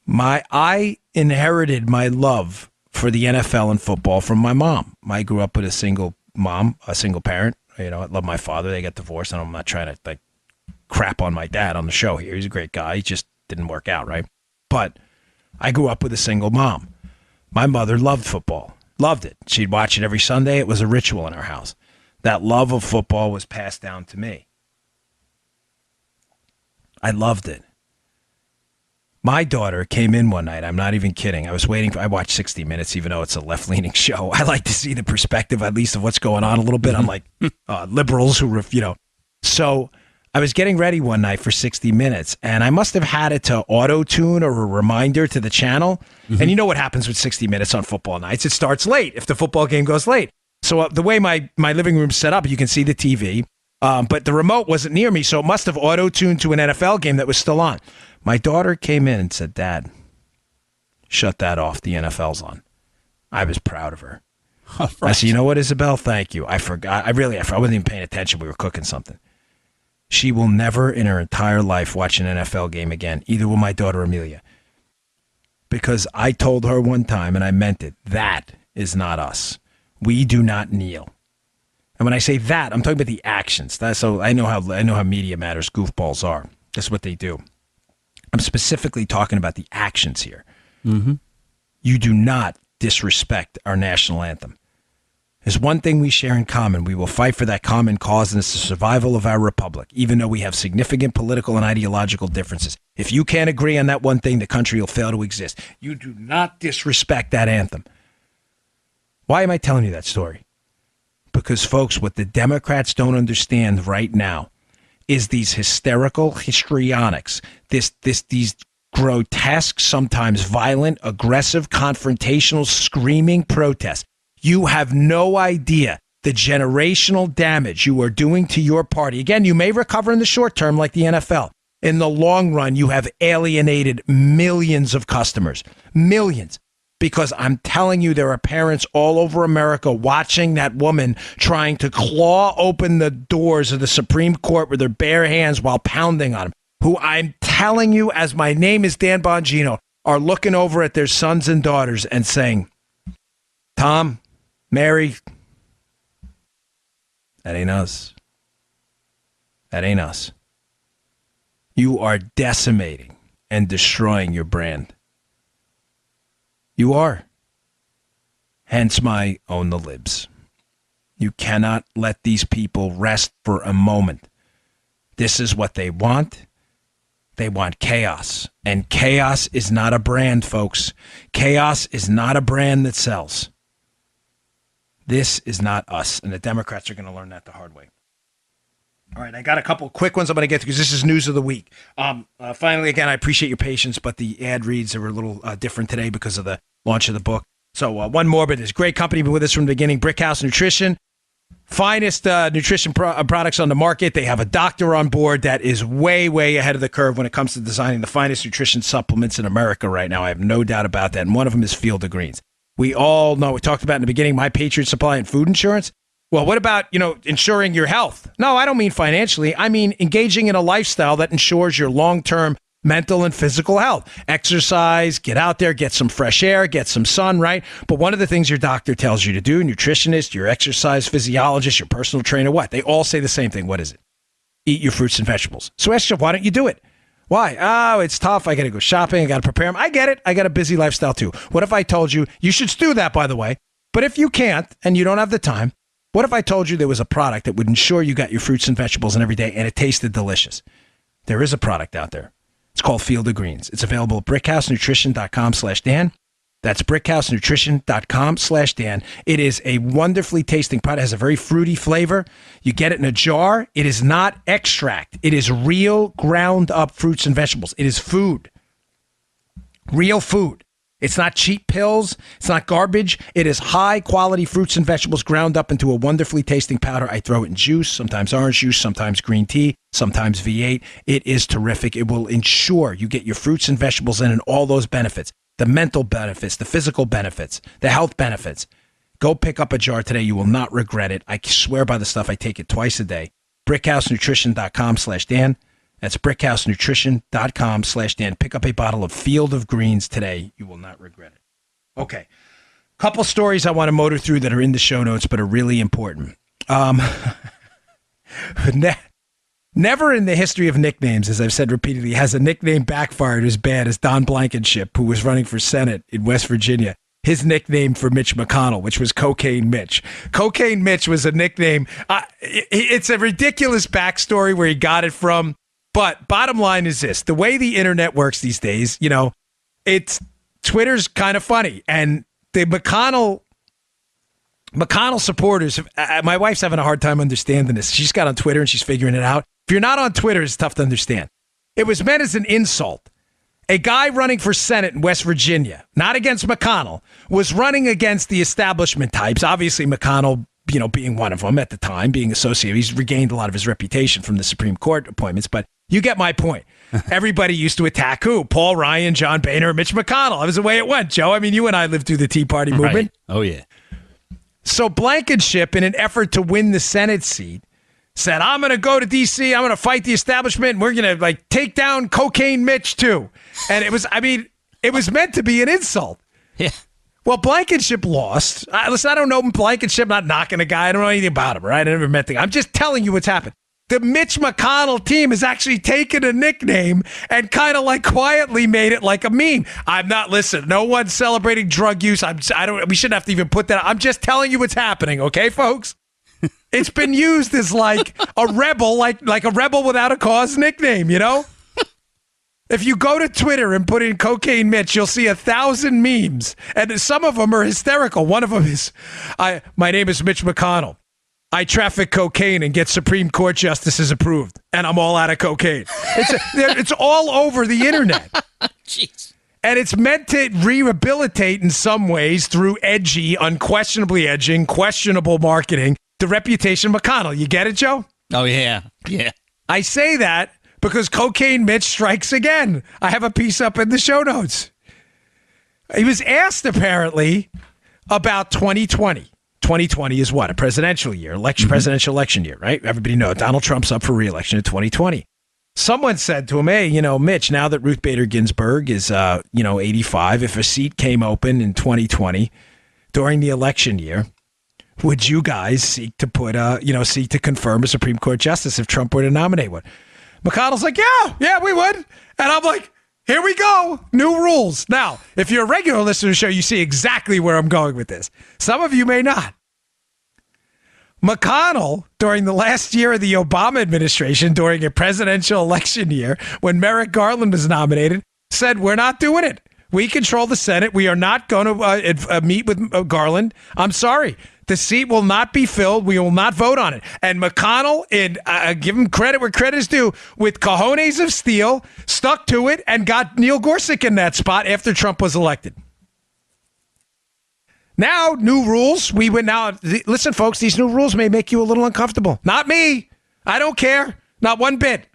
Speaker 2: I inherited my love for the NFL and football from my mom. I grew up with a single mom, a single parent. I love my father. They got divorced, and I'm not trying to crap on my dad on the show here. He's a great guy. He just didn't work out, right? But I grew up with a single mom. My mother loved football, loved it. She'd watch it every Sunday. It was a ritual in our house. That love of football was passed down to me. I loved it. My daughter came in one night. I'm not even kidding. I watched 60 Minutes, even though it's a left-leaning show. I like to see the perspective, at least, of what's going on a little bit, unlike liberals who, So I was getting ready one night for 60 Minutes, and I must have had it to auto-tune or a reminder to the channel. Mm-hmm. And you know what happens with 60 Minutes on football nights? It starts late if the football game goes late. So the way my living room's set up, you can see the TV. But the remote wasn't near me, so it must have auto-tuned to an NFL game that was still on. My daughter came in and said, "Dad, shut that off. The NFL's on." I was proud of her. Right. I said, "You know what, Isabel? Thank you. I forgot. I wasn't even paying attention. We were cooking something." She will never in her entire life watch an NFL game again. Either will my daughter Amelia. Because I told her one time, and I meant it, that is not us. We do not kneel. And when I say that, I'm talking about the actions. So I know how media matters goofballs are. That's what they do. I'm specifically talking about the actions here. Mm-hmm. You do not disrespect our national anthem. There's one thing we share in common. We will fight for that common cause, and it's the survival of our republic, even though we have significant political and ideological differences. If you can't agree on that one thing, the country will fail to exist. You do not disrespect that anthem. Why am I telling you that story? Because, folks, what the Democrats don't understand right now is these hysterical histrionics, these grotesque, sometimes violent, aggressive, confrontational, screaming protests. You have no idea the generational damage you are doing to your party. Again, you may recover in the short term like the NFL. In the long run, you have alienated millions of customers. Millions. Because I'm telling you, there are parents all over America watching that woman trying to claw open the doors of the Supreme Court with their bare hands while pounding on them, who I'm telling you, as my name is Dan Bongino, are looking over at their sons and daughters and saying, "Tom, Mary, that ain't us. That ain't us." You are decimating and destroying your brand. You are. Hence my own the libs. You cannot let these people rest for a moment. This is what they want. They want chaos. And chaos is not a brand, folks. Chaos is not a brand that sells. This is not us. And the Democrats are going to learn that the hard way. All right, I got a couple quick ones I'm going to get to because this is news of the week. Finally, again, I appreciate your patience, but the ad reads are a little different today because of the launch of the book. So one more, but there's great company been with us from the beginning. Brickhouse Nutrition, finest nutrition products on the market. They have a doctor on board that is way, way ahead of the curve when it comes to designing the finest nutrition supplements in America right now. I have no doubt about that. And one of them is Field of Greens. We all know, we talked about in the beginning, My Patriot Supply and food insurance. Well, what about, ensuring your health? No, I don't mean financially. I mean engaging in a lifestyle that ensures your long-term mental and physical health. Exercise, get out there, get some fresh air, get some sun, right? But one of the things your doctor tells you to do, nutritionist, your exercise physiologist, your personal trainer, what? They all say the same thing. What is it? Eat your fruits and vegetables. So ask yourself, why don't you do it? Why? Oh, it's tough. I got to go shopping. I got to prepare them. I get it. I got a busy lifestyle too. What if I told you should do that, by the way, but if you can't and you don't have the time, what if I told you there was a product that would ensure you got your fruits and vegetables in every day and it tasted delicious? There is a product out there. It's called Field of Greens. It's available at brickhousenutrition.com/Dan. That's brickhousenutrition.com/Dan. It is a wonderfully tasting product. It has a very fruity flavor. You get it in a jar. It is not extract. It is real ground up fruits and vegetables. It is food. Real food. It's not cheap pills. It's not garbage. It is high quality fruits and vegetables ground up into a wonderfully tasting powder. I throw it in juice, sometimes orange juice, sometimes green tea, sometimes V8. It is terrific. It will ensure you get your fruits and vegetables in and all those benefits, the mental benefits, the physical benefits, the health benefits. Go pick up a jar today. You will not regret it. I swear by the stuff. I take it twice a day. brickhousenutrition.com/Dan. That's brickhousenutrition.com/Dan. Pick up a bottle of Field of Greens today. You will not regret it. Okay. Couple stories I want to motor through that are in the show notes, but are really important. Never in the history of nicknames, as I've said repeatedly, has a nickname backfired as bad as Don Blankenship, who was running for Senate in West Virginia. His nickname for Mitch McConnell, which was Cocaine Mitch. Cocaine Mitch was a nickname. It's a ridiculous backstory where he got it from. But bottom line is this, the way the internet works these days, Twitter's kind of funny. And the McConnell supporters, my wife's having a hard time understanding this. She's got on Twitter and she's figuring it out. If you're not on Twitter, it's tough to understand. It was meant as an insult. A guy running for Senate in West Virginia, not against McConnell, was running against the establishment types. Obviously, McConnell, being one of them at the time, being associated. He's regained a lot of his reputation from the Supreme Court appointments, but you get my point. Everybody used to attack who? Paul Ryan, John Boehner, Mitch McConnell. That was the way it went, Joe. I mean, you and I lived through the Tea Party movement.
Speaker 3: Right. Oh, yeah.
Speaker 2: So Blankenship, in an effort to win the Senate seat, said, I'm going to go to D.C., I'm going to fight the establishment, and we're going to, take down Cocaine Mitch, too. And it was meant to be an insult.
Speaker 3: Yeah.
Speaker 2: Well, Blankenship lost. Listen, I don't know Blankenship, not knocking a guy. I don't know anything about him, right? I never met the guy. I'm just telling you what's happened. The Mitch McConnell team has actually taken a nickname and kind of quietly made it like a meme. Listen, no one's celebrating drug use. We shouldn't have to even put that out. I'm just telling you what's happening, okay, folks? It's been used as a rebel, like a rebel without a cause nickname, If you go to Twitter and put in Cocaine Mitch, you'll see 1,000 memes, and some of them are hysterical. One of them is, my name is Mitch McConnell. I traffic cocaine and get Supreme Court justices approved, and I'm all out of cocaine. It's all over the internet.
Speaker 3: Jeez.
Speaker 2: And it's meant to rehabilitate in some ways through unquestionably edging, questionable marketing, the reputation of McConnell. You get it, Joe?
Speaker 3: Oh, yeah. Yeah.
Speaker 2: I say that because Cocaine Mitch strikes again. I have a piece up in the show notes. He was asked, apparently, about 2020. 2020 is what? A presidential year, presidential election year, right? Everybody knows Donald Trump's up for re-election in 2020. Someone said to him, hey, Mitch, now that Ruth Bader Ginsburg is, 85, if a seat came open in 2020 during the election year, would you guys seek to seek to confirm a Supreme Court justice if Trump were to nominate one? McConnell's like, yeah, we would. And I'm like, here we go. New rules. Now, if you're a regular listener to the show, you see exactly where I'm going with this. Some of you may not. McConnell, during the last year of the Obama administration, during a presidential election year, when Merrick Garland was nominated, said, we're not doing it. We control the Senate. We are not going to meet with Garland. I'm sorry. The seat will not be filled. We will not vote on it. And McConnell, give him credit where credit is due, with cojones of steel, stuck to it and got Neil Gorsuch in that spot after Trump was elected. Now, new rules. We went now. Listen, folks, these new rules may make you a little uncomfortable. Not me. I don't care. Not one bit.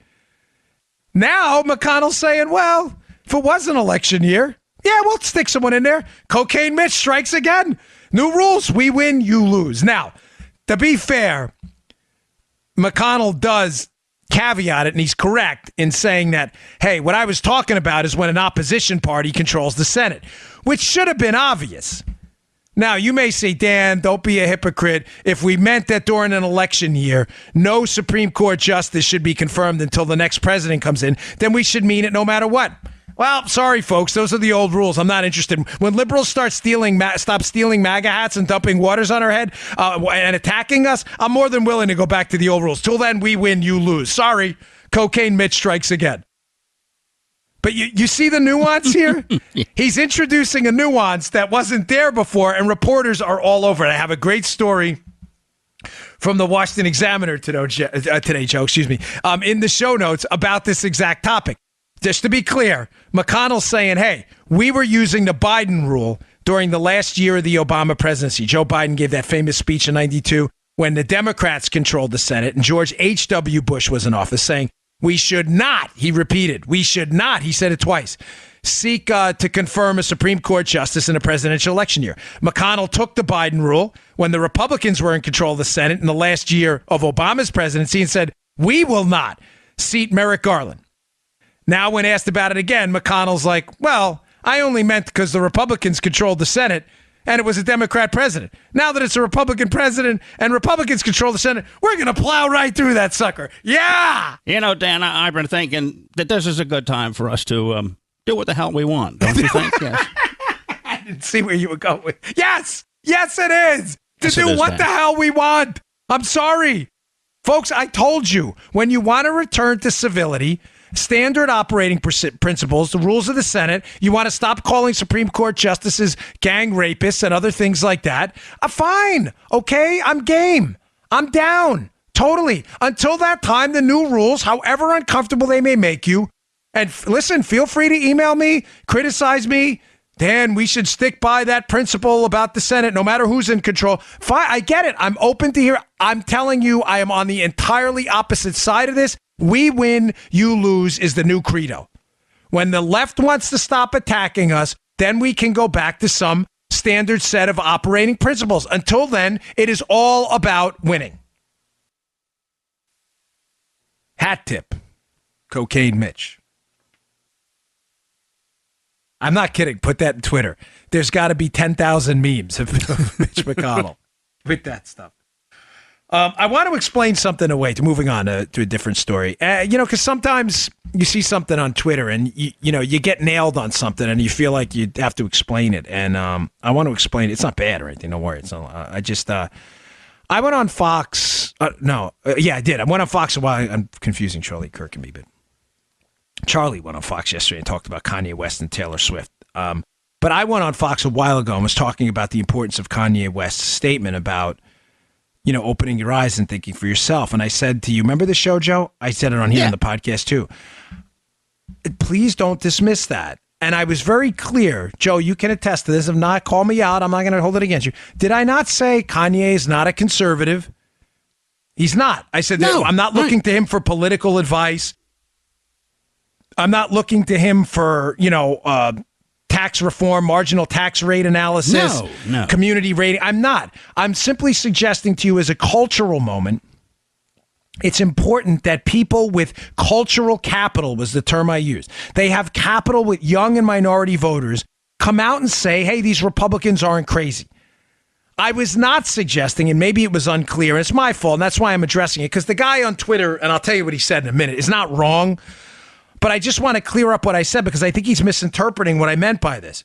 Speaker 2: Now, McConnell's saying, well, if it was an election year, yeah, we'll stick someone in there. Cocaine Mitch strikes again. New rules. We win, you lose. Now, to be fair, McConnell does caveat it, and he's correct in saying that, hey, what I was talking about is when an opposition party controls the Senate, which should have been obvious. Now, you may say, Dan, don't be a hypocrite. If we meant that during an election year, no Supreme Court justice should be confirmed until the next president comes in, then we should mean it no matter what. Well, sorry, folks. Those are the old rules. I'm not interested. When liberals stop stealing MAGA hats and dumping waters on our head and attacking us, I'm more than willing to go back to the old rules. Till then, we win, you lose. Sorry, Cocaine Mitch strikes again. But you see the nuance here? He's introducing a nuance that wasn't there before, and reporters are all over it. I have a great story from the Washington Examiner today, Joe, in the show notes about this exact topic. Just to be clear, McConnell's saying, hey, we were using the Biden rule during the last year of the Obama presidency. Joe Biden gave that famous speech in 92 when the Democrats controlled the Senate and George H.W. Bush was in office, saying, we should not, he repeated, we should not, he said it twice, seek to confirm a Supreme Court justice in a presidential election year. McConnell took the Biden rule when the Republicans were in control of the Senate in the last year of Obama's presidency and said, we will not seat Merrick Garland. Now, when asked about it again, McConnell's like, well, I only meant because the Republicans controlled the Senate and it was a Democrat president. Now that it's a Republican president and Republicans control the Senate, we're going to plow right through that sucker. Yeah!
Speaker 3: You know, Dan, I've been thinking that this is a good time for us to do what the hell we want, don't you think? Yes.
Speaker 2: I didn't see where you were going with. Yes! Yes, it is! To
Speaker 3: Yes,
Speaker 2: do
Speaker 3: it is,
Speaker 2: what
Speaker 3: Dan.
Speaker 2: the hell we want. I'm sorry. Folks, I told you, when you want to return to civility, standard operating principles, the rules of the Senate, you want to stop calling Supreme Court justices gang rapists and other things like that, fine. Okay, I'm game. I'm down. Totally. Until that time, the new rules, however uncomfortable they may make you, and listen, feel free to email me, criticize me. Dan, we should stick by that principle about the Senate, no matter who's in control. Fine, I get it. I'm open to hear. I'm telling you, I am on the entirely opposite side of this. We win, you lose is the new credo. When the left wants to stop attacking us, then we can go back to some standard set of operating principles. Until then, it is all about winning. Hat tip, Cocaine Mitch. I'm not kidding. Put that in Twitter. There's got to be 10,000 memes of Mitch McConnell with that stuff. I want to explain something away to moving on to a different story. Because sometimes you see something on Twitter and you get nailed on something and you feel like you have to explain it. And I want to explain it. It's not bad or anything. Don't worry. It's not, I went on Fox. I did. I went on Fox a while. I'm confusing Charlie Kirk and me, but Charlie went on Fox yesterday and talked about Kanye West and Taylor Swift. But I went on Fox a while ago and was talking about the importance of Kanye West's statement about, opening your eyes and thinking for yourself. And I said to you, remember the show, Joe? I said it on here on the podcast too. Please don't dismiss that. And I was very clear. Joe, you can attest to this. If not, call me out. I'm not going to hold it against you. Did I not say Kanye is not a conservative? He's not. I said,
Speaker 3: No,
Speaker 2: I'm not looking to him for political advice. I'm not looking to him for, tax reform, marginal tax rate analysis,
Speaker 3: No.
Speaker 2: community rating. I'm not. I'm simply suggesting to you as a cultural moment, it's important that people with cultural capital was the term I used. They have capital with young and minority voters come out and say, hey, these Republicans aren't crazy. I was not suggesting, and maybe it was unclear, and it's my fault, and that's why I'm addressing it, because the guy on Twitter, and I'll tell you what he said in a minute, is not wrong. But I just want to clear up what I said because I think he's misinterpreting what I meant by this.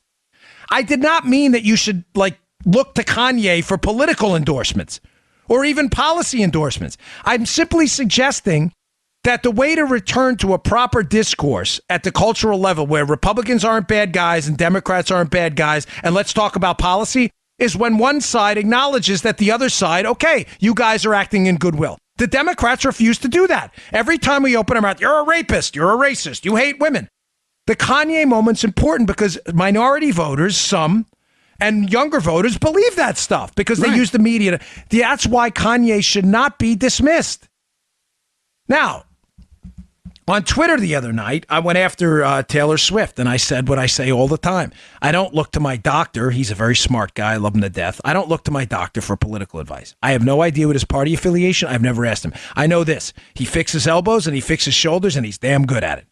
Speaker 2: I did not mean that you should look to Kanye for political endorsements or even policy endorsements. I'm simply suggesting that the way to return to a proper discourse at the cultural level where Republicans aren't bad guys and Democrats aren't bad guys, and let's talk about policy, is when one side acknowledges that the other side, okay, you guys are acting in goodwill. The Democrats refuse to do that. Every time we open our mouth, you're a rapist, you're a racist, you hate women. The Kanye moment's important because minority voters, some, And younger voters believe that stuff because they use the media. That's why Kanye should not be dismissed. Now, on Twitter the other night, I went after Taylor Swift, and I said what I say all the time. I don't look to my doctor. He's a very smart guy. I love him to death. I don't look to my doctor for political advice. I have no idea what his party affiliation. I've never asked him. I know this. He fixes elbows, and he fixes shoulders, and he's damn good at it.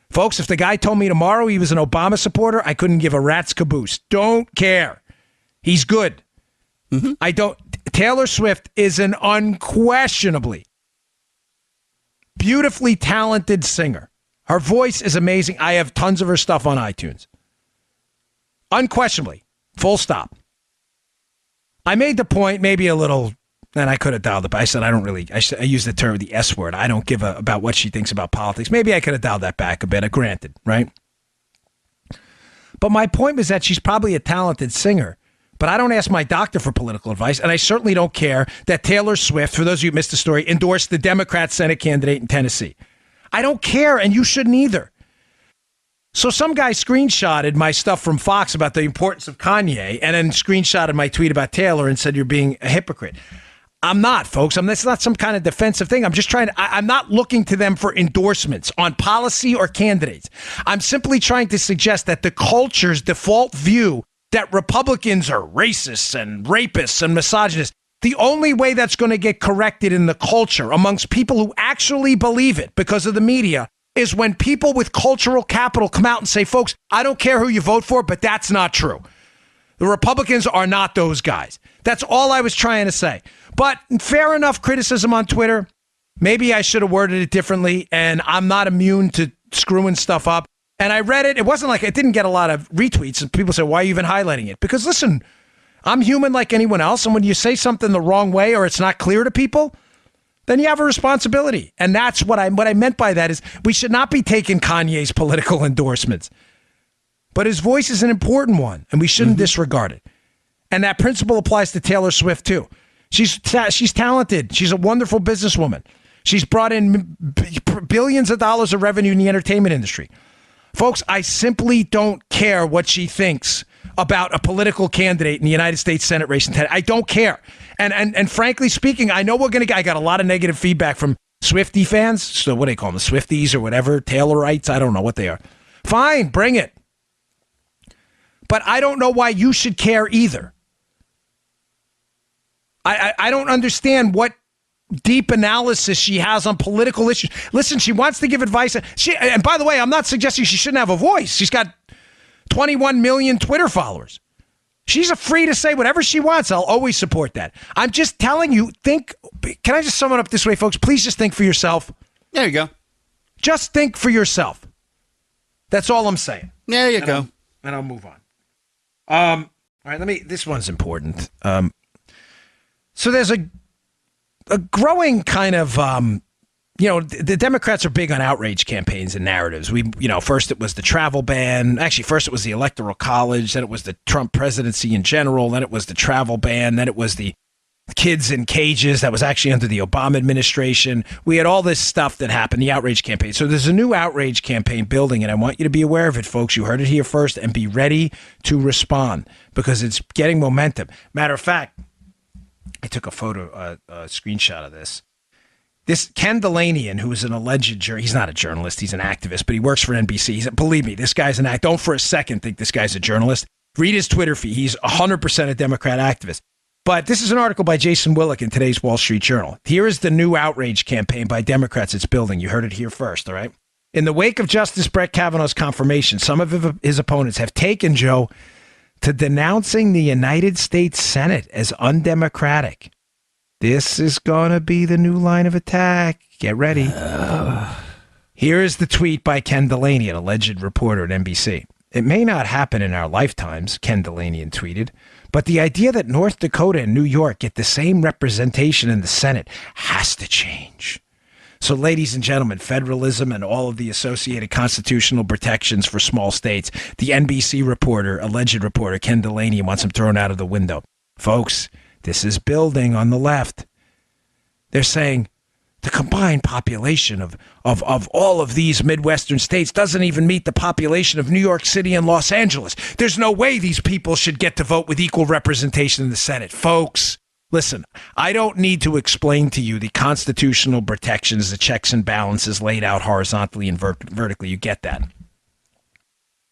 Speaker 2: Folks, if the guy told me tomorrow he was an Obama supporter, I couldn't give a rat's caboose. Don't care. He's good. Taylor Swift is an unquestionably beautifully talented singer. Her voice is amazing. I have tons of her stuff on iTunes. Unquestionably. Full stop. I made the point, maybe a little, and I could have dialed it, but I said I use the term, the S word. I don't give about what she thinks about politics. Maybe I could have dialed that back a bit, granted, right? But my point was that she's probably a talented singer. But I don't ask my doctor for political advice, and I certainly don't care that Taylor Swift, for those of you who missed the story, endorsed the Democrat Senate candidate in Tennessee. I don't care, and you shouldn't either. So some guy screenshotted my stuff from Fox about the importance of Kanye, and then screenshotted my tweet about Taylor and said you're being a hypocrite. I'm not, folks. That's not some kind of defensive thing. I'm just I'm not looking to them for endorsements on policy or candidates. I'm simply trying to suggest that the culture's default view that Republicans are racists and rapists and misogynists. The only way that's going to get corrected in the culture amongst people who actually believe it because of the media is when people with cultural capital come out and say, folks, I don't care who you vote for, but that's not true. The Republicans are not those guys. That's all I was trying to say. But fair enough criticism on Twitter. Maybe I should have worded it differently, and I'm not immune to screwing stuff up. And I read it. It wasn't like it didn't get a lot of retweets. And people say, why are you even highlighting it? Because listen, I'm human like anyone else. And when you say something the wrong way or it's not clear to people, then you have a responsibility. And that's what I meant by that is we should not be taking Kanye's political endorsements. But his voice is an important one, and we shouldn't disregard it. And that principle applies to Taylor Swift, too. She's talented. She's a wonderful businesswoman. She's brought in billions of dollars of revenue in the entertainment industry. Folks, I simply don't care what she thinks about a political candidate in the United States Senate race. I don't care. And frankly speaking, I know I got a lot of negative feedback from Swiftie fans. So what do they call them? The Swifties or whatever? Taylorites? I don't know what they are. Fine, bring it. But I don't know why you should care either. I don't understand what deep analysis she has on political issues. Listen, she wants to give advice. And by the way, I'm not suggesting she shouldn't have a voice. She's got 21 million Twitter followers. She's free to say whatever she wants. I'll always support that. I'm just telling you, can I just sum it up this way, folks? Please just think for yourself.
Speaker 3: There you go.
Speaker 2: Just think for yourself. That's all I'm saying.
Speaker 3: There you go.
Speaker 2: And I'll move on. All right, this one's important. So there's a growing kind of, the Democrats are big on outrage campaigns and narratives. First it was the travel ban. Actually, first it was the Electoral College. Then it was the Trump presidency in general. Then it was the travel ban. Then it was the kids in cages. That was actually under the Obama administration. We had all this stuff that happened, the outrage campaign. So there's a new outrage campaign building, and I want you to be aware of it, folks. You heard it here first, and be ready to respond because it's getting momentum. Matter of fact, I took a screenshot of this. This Ken Delanian, who is an alleged he's not a journalist, he's an activist, but he works for NBC. Believe me, this guy's an act. Don't for a second think this guy's a journalist. Read his Twitter feed. He's 100% a Democrat activist. But this is an article by Jason Willick in today's Wall Street Journal. Here is the new outrage campaign by Democrats it's building. You heard it here first, all right? In the wake of Justice Brett Kavanaugh's confirmation, some of his opponents have taken, Joe, to denouncing the United States Senate as undemocratic. This is going to be the new line of attack. Get ready. Here is the tweet by Ken Delanian, an alleged reporter at NBC. It may not happen in our lifetimes, Ken Delanian tweeted, but the idea that North Dakota and New York get the same representation in the Senate has to change. So, ladies and gentlemen, federalism and all of the associated constitutional protections for small states, the NBC reporter, alleged reporter, Ken Delanian, wants them thrown out of the window. Folks, this is building on the left. They're saying The combined population of all of these Midwestern states doesn't even meet the population of New York City and Los Angeles. There's no way these people should get to vote with equal representation in the Senate. Folks, listen, I don't need to explain to you the constitutional protections, the checks and balances laid out horizontally and vertically. You get that.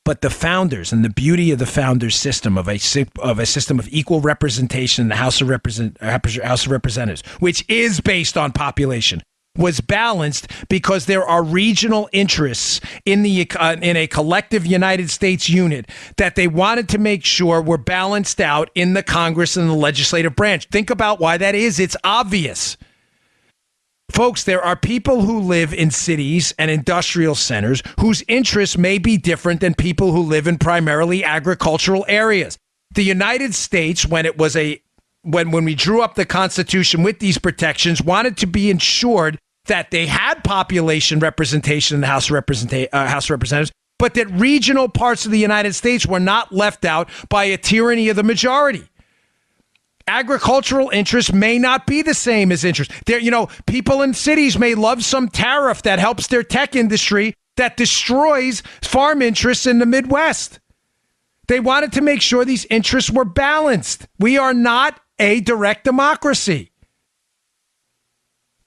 Speaker 2: But the founders and the beauty of the founders' system of a system of equal representation in the House of Representatives, which is based on population, was balanced because there are regional interests in a collective United States unit that they wanted to make sure were balanced out in the Congress and the legislative branch. Think about why that is. It's obvious. Folks, there are people who live in cities and industrial centers whose interests may be different than people who live in primarily agricultural areas. The United States, when we drew up the Constitution with these protections, wanted to be ensured that they had population representation in the House of Representatives, but that regional parts of the United States were not left out by a tyranny of the majority. Agricultural interests may not be the same as interests. People in cities may love some tariff that helps their tech industry that destroys farm interests in the Midwest. They wanted to make sure these interests were balanced. We are not a direct democracy.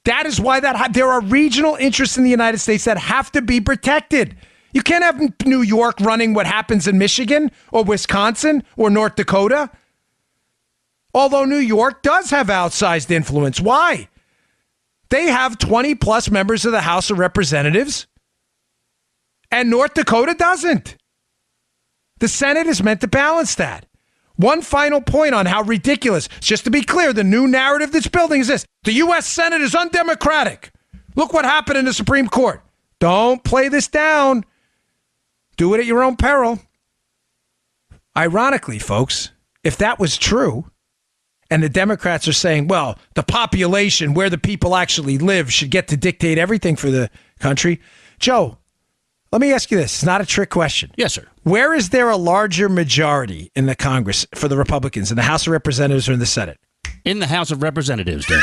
Speaker 2: That is why there are regional interests in the United States that have to be protected. You can't have New York running what happens in Michigan or Wisconsin or North Dakota. Although New York does have outsized influence. Why? They have 20 plus members of the House of Representatives, and North Dakota doesn't. The Senate is meant to balance that. One final point on how ridiculous. Just to be clear, the new narrative that's building is this. The U.S. Senate is undemocratic. Look what happened in the Supreme Court. Don't play this down. Do it at your own peril. Ironically, folks, if that was true, and the Democrats are saying, well, the population, where the people actually live, should get to dictate everything for the country. Joe, let me ask you this. It's not a trick question.
Speaker 3: Yes, sir.
Speaker 2: Where is there a larger majority in the Congress for the Republicans, in the House of Representatives or in the Senate?
Speaker 3: In the House of Representatives, Dan.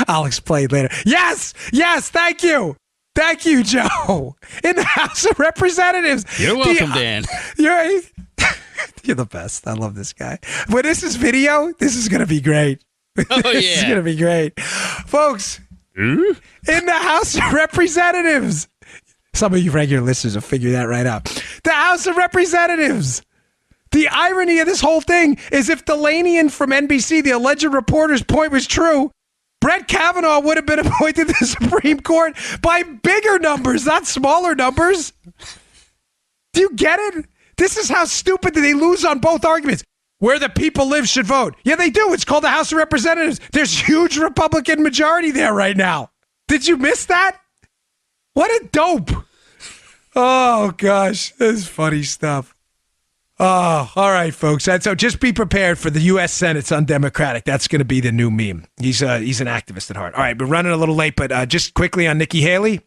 Speaker 2: I'll explain later. Yes, thank you. Thank you, Joe. In the House of Representatives.
Speaker 3: You're welcome, Dan.
Speaker 2: You're the best. I love this guy. When this is video, this is going to be great.
Speaker 3: Oh,
Speaker 2: This is going to be great. Folks, in the House of Representatives. Some of you regular listeners will figure that right out. The House of Representatives. The irony of this whole thing is if Delanian from NBC, the alleged reporter's point was true, Brett Kavanaugh would have been appointed to the Supreme Court by bigger numbers, not smaller numbers. Do you get it? This is how stupid they lose on both arguments. Where the people live should vote. Yeah, they do. It's called the House of Representatives. There's huge Republican majority there right now. Did you miss that? What a dope. Oh, gosh. This is funny stuff. Oh, all right, folks. So just be prepared for the U.S. Senate's undemocratic. That's going to be the new meme. He's an activist at heart. All right, we're running a little late, but just quickly on Nikki Haley.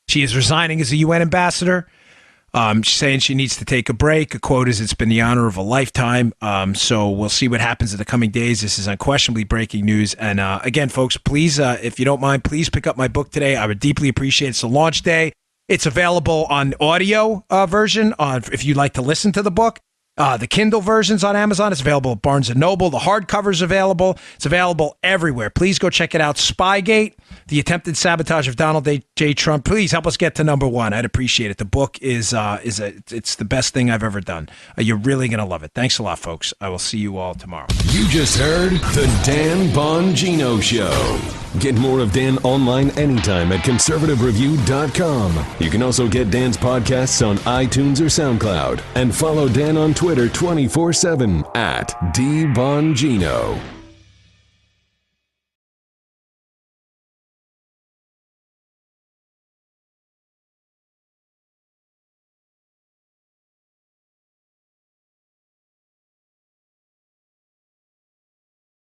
Speaker 2: She is resigning as a UN ambassador. She's saying she needs to take a break. A quote is, "It's been the honor of a lifetime." So we'll see what happens in the coming days. This is unquestionably breaking news. And again, folks, please, if you don't mind, please pick up my book today. I would deeply appreciate it. It's a launch day. It's available on audio version if you'd like to listen to the book. The Kindle version's on Amazon. It's available at Barnes & Noble. The hardcover's available. It's available everywhere. Please go check it out. Spygate, the attempted sabotage of Donald J. Trump. Please help us get to number one. I'd appreciate it. The book it's the best thing I've ever done. You're really going to love it. Thanks a lot, folks. I will see you all tomorrow.
Speaker 1: You just heard The Dan Bongino Show. Get more of Dan online anytime at conservativereview.com. You can also get Dan's podcasts on iTunes or SoundCloud. And follow Dan on Twitter 24/7 at DBongino.